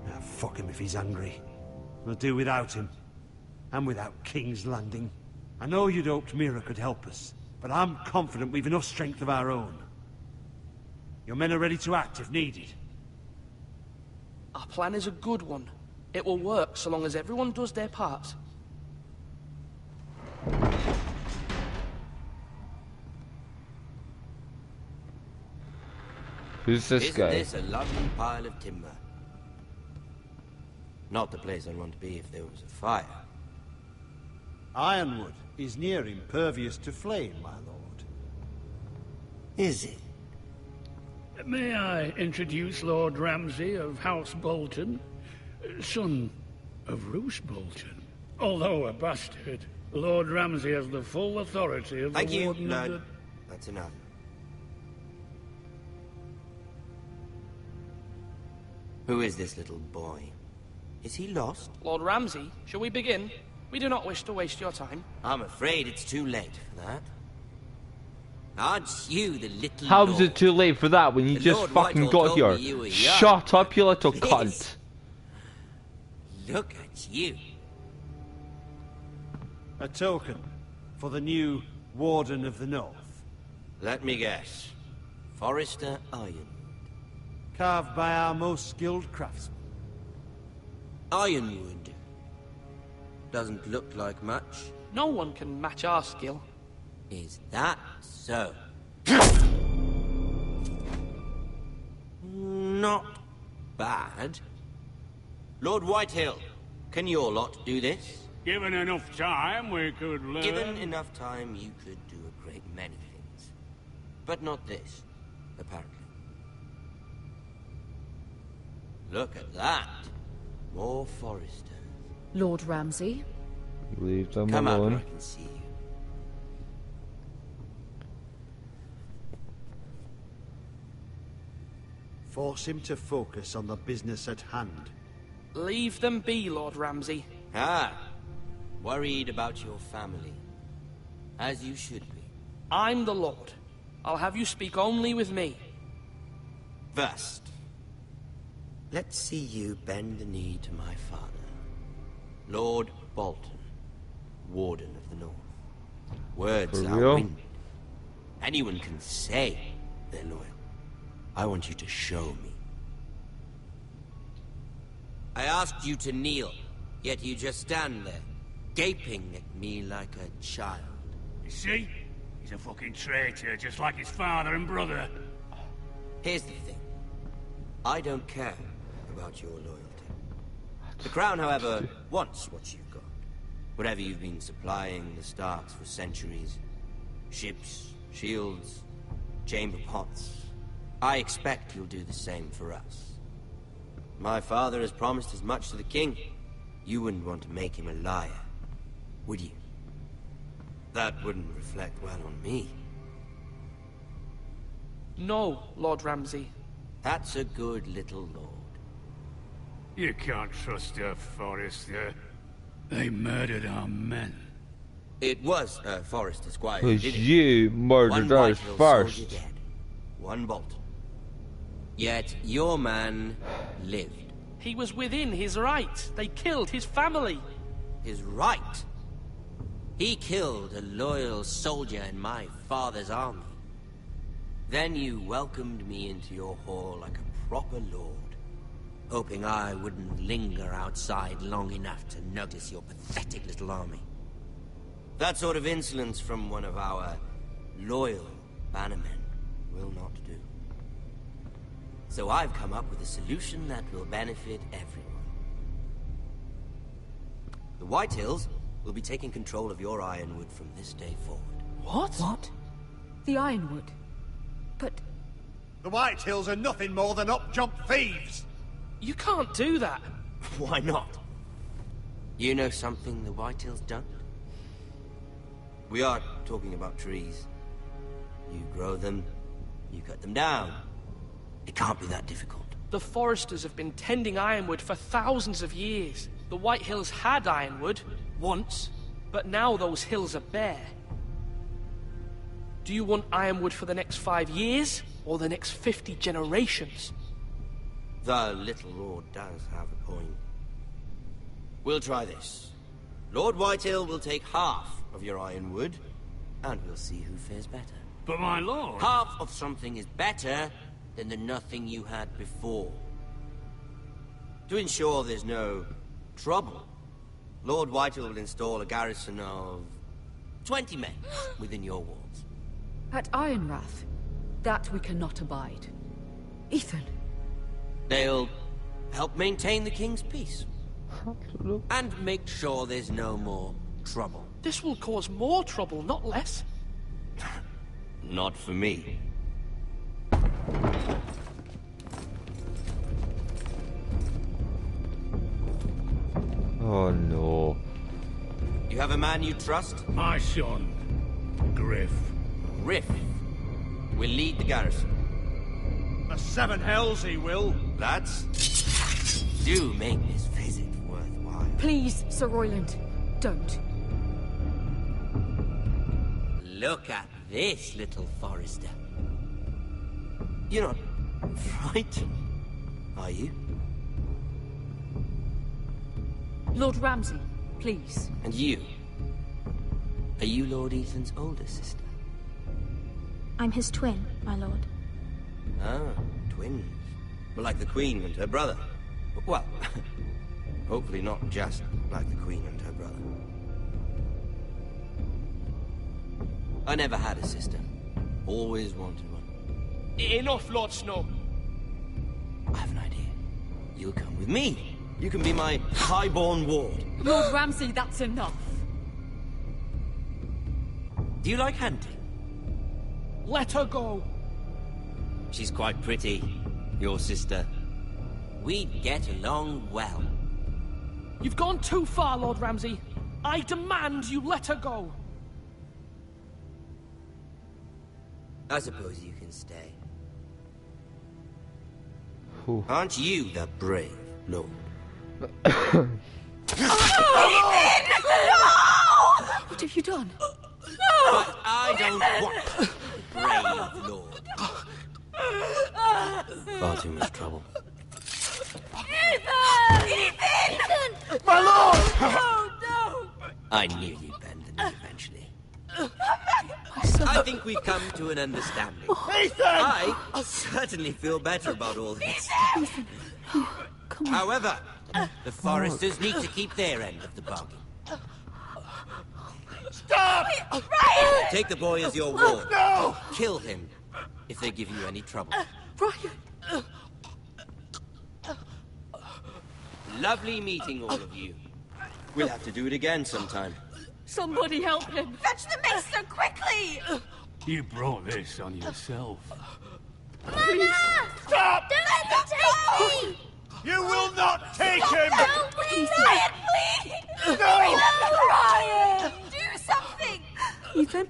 Ah, fuck him if he's angry. We'll do without him. And without King's Landing. I know you'd hoped Mira could help us, but I'm confident we've enough strength of our own. Your men are ready to act if needed. Our plan is a good one. It will work so long as everyone does their part. Who's this Isn't guy? this a lovely pile of timber? Not the place I'd want to be if there was a fire. Ironwood is near impervious to flame, my lord. Is it? May I introduce Lord Ramsay of House Bolton, son of Roose Bolton. Although a bastard, Lord Ramsay has the full authority of Thank the you, Warden of Lord. the... That's enough. Who is this little boy? Is he lost? Lord Ramsay, shall we begin? We do not wish to waste your time. I'm afraid it's too late for that. Aren't you the little How lord? was it too late for that when you The just Lord fucking Whitehall got told here? me you were young. Shut up, you little cunt. Look at you. A token for the new Warden of the North. Let me guess. Forrester Iron. Carved by our most skilled craftsmen. Ironwood. Doesn't look like much. No one can match our skill. Is that so? Not bad. Lord Whitehill, can your lot do this? Given enough time, we could learn... Given enough time, you could do a great many things. But not this, apparently. Look at that. More Foresters. Lord Ramsay? Leave them Come out where alone. I can see you. Force him to focus on the business at hand. Leave them be, Lord Ramsay. Ah, worried about your family. As you should be. I'm the Lord. I'll have you speak only with me. First, let's see you bend the knee to my father, Lord Bolton, Warden of the North. Words For are real? wind. Anyone can say they're loyal. I want you to show me. I asked you to kneel, yet you just stand there, gaping at me like a child. You see? He's a fucking traitor, just like his father and brother. Here's the thing. I don't care about your loyalty. The Crown, however, wants what you've got. Whatever you've been supplying the Starks for centuries. Ships, shields, chamber pots. I expect you'll do the same for us. My father has promised as much to the king. You wouldn't want to make him a liar, would you? That wouldn't reflect well on me. No, Lord Ramsay. That's a good little lord. You can't trust her, Forrester. They murdered our men. It was Forrester Squire. Because did it? you murdered One us Whitehill first. soldier dead. One Bolton. Yet your man lived. He was within his right. They killed his family. His right? He killed a loyal soldier in my father's army. Then you welcomed me into your hall like a proper lord, hoping I wouldn't linger outside long enough to notice your pathetic little army. That sort of insolence from one of our loyal bannermen will not do. So I've come up with a solution that will benefit everyone. The Whitehills will be taking control of your Ironwood from this day forward. What? What? The Ironwood? But... The Whitehills are nothing more than up-jump thieves! You can't do that. Why not? You know something the Whitehills don't? We are talking about trees. You grow them, you cut them down. It can't be that difficult. The Foresters have been tending Ironwood for thousands of years. The Whitehills had Ironwood, once, but now those hills are bare. Do you want Ironwood for the next 5 years, or the next 50 generations? The little lord does have a point. We'll try this. Lord Whitehill will take half of your Ironwood, and we'll see who fares better. But my lord... Half of something is better than the nothing you had before. To ensure there's no trouble, Lord Whitehill will install a garrison of 20 men within your walls. At Ironrath, that we cannot abide. Ethan. They'll help maintain the king's peace. And make sure there's no more trouble. This will cause more trouble, not less. Not for me. Oh no. You have a man you trust? My son, Griff. Griff will lead the garrison. The seven hells he will. Lads, do make this visit worthwhile. Please, Sir Royland, don't. Look at this, little Forrester. You're not frightened, are you? Lord Ramsay, please. And you? Are you Lord Ethan's older sister? I'm his twin, my lord. Ah, twins. Well, like the Queen and her brother. Well, hopefully not just like the Queen and her brother. I never had a sister. Always wanted one. Enough, Lord Snow. I have an idea. You'll come with me. You can be my highborn ward. Lord Ramsay, that's enough. Do you like hunting? Let her go. She's quite pretty, your sister. We'd get along well. You've gone too far, Lord Ramsay. I demand you let her go. I suppose you can stay. Whew. Aren't you the brave lord? What have you done? But I don't want the brave lord. Far too much trouble. Ethan! My lord! Oh, no! I knew you'd bend the knee eventually. I think we've come to an understanding. Ethan! I certainly feel better about all this. Ethan, come on. However, the Foresters need to keep their end of the bargain. Stop! Ryan! Take the boy as your ward. No! Kill him if they give you any trouble. Ryan! Lovely meeting all of you. We'll have to do it again sometime. Somebody help him! Fetch the maester, quickly! You brought this on yourself. Please! Stop! Don't let him take me! You will not take him! No, please! Ryan, please! No! Ryan! Do something! Ethan?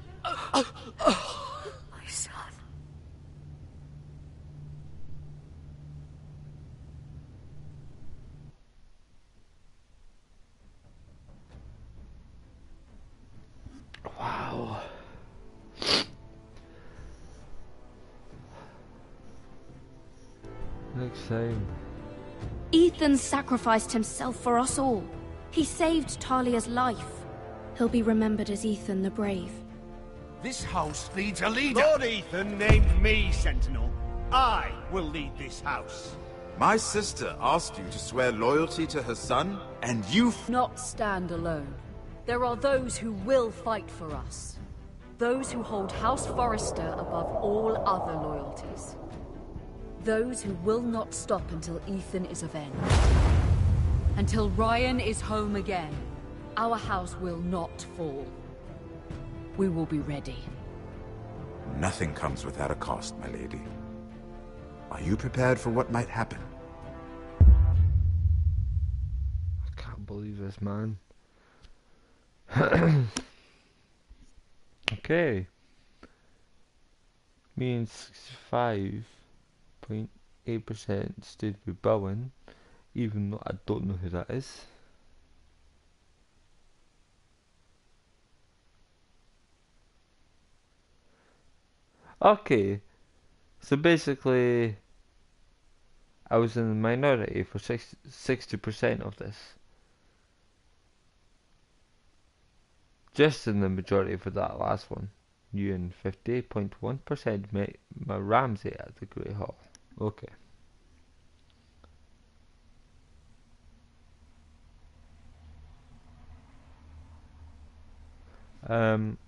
My son. Wow. Next time. Ethan sacrificed himself for us all. He saved Talia's life. He'll be remembered as Ethan the Brave. This house needs a leader. Lord Ethan named me Sentinel. I will lead this house. My sister asked you to swear loyalty to her son, and you Not stand alone. There are those who will fight for us. Those who hold House Forrester above all other loyalties. Those who will not stop until Ethan is avenged. Until Ryan is home again, our house will not fall. We will be ready. Nothing comes without a cost, my lady. Are you prepared for what might happen? I can't believe this, man. Okay. Me and 65.8% stood with Bowen, even though I don't know who that is. Okay, so basically I was in the minority for 60% of this. Just in the majority for that last one. You and 58.1% met my Ramsay at the Great Hall. Okay.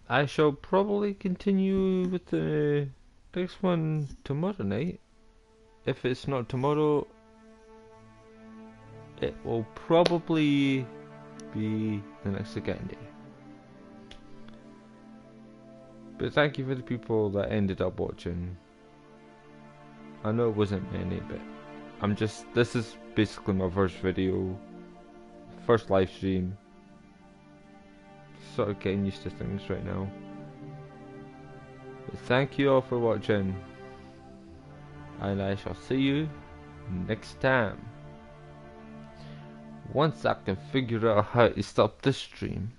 I shall probably continue with the next one tomorrow night. if it's not tomorrow, it will probably be the next again day. But thank you for the people that ended up watching. I know it wasn't many, but this is basically my first video, first live stream. Sort of getting used to things right now. But thank you all for watching, and I shall see you next time. Once I can figure out how to stop this stream.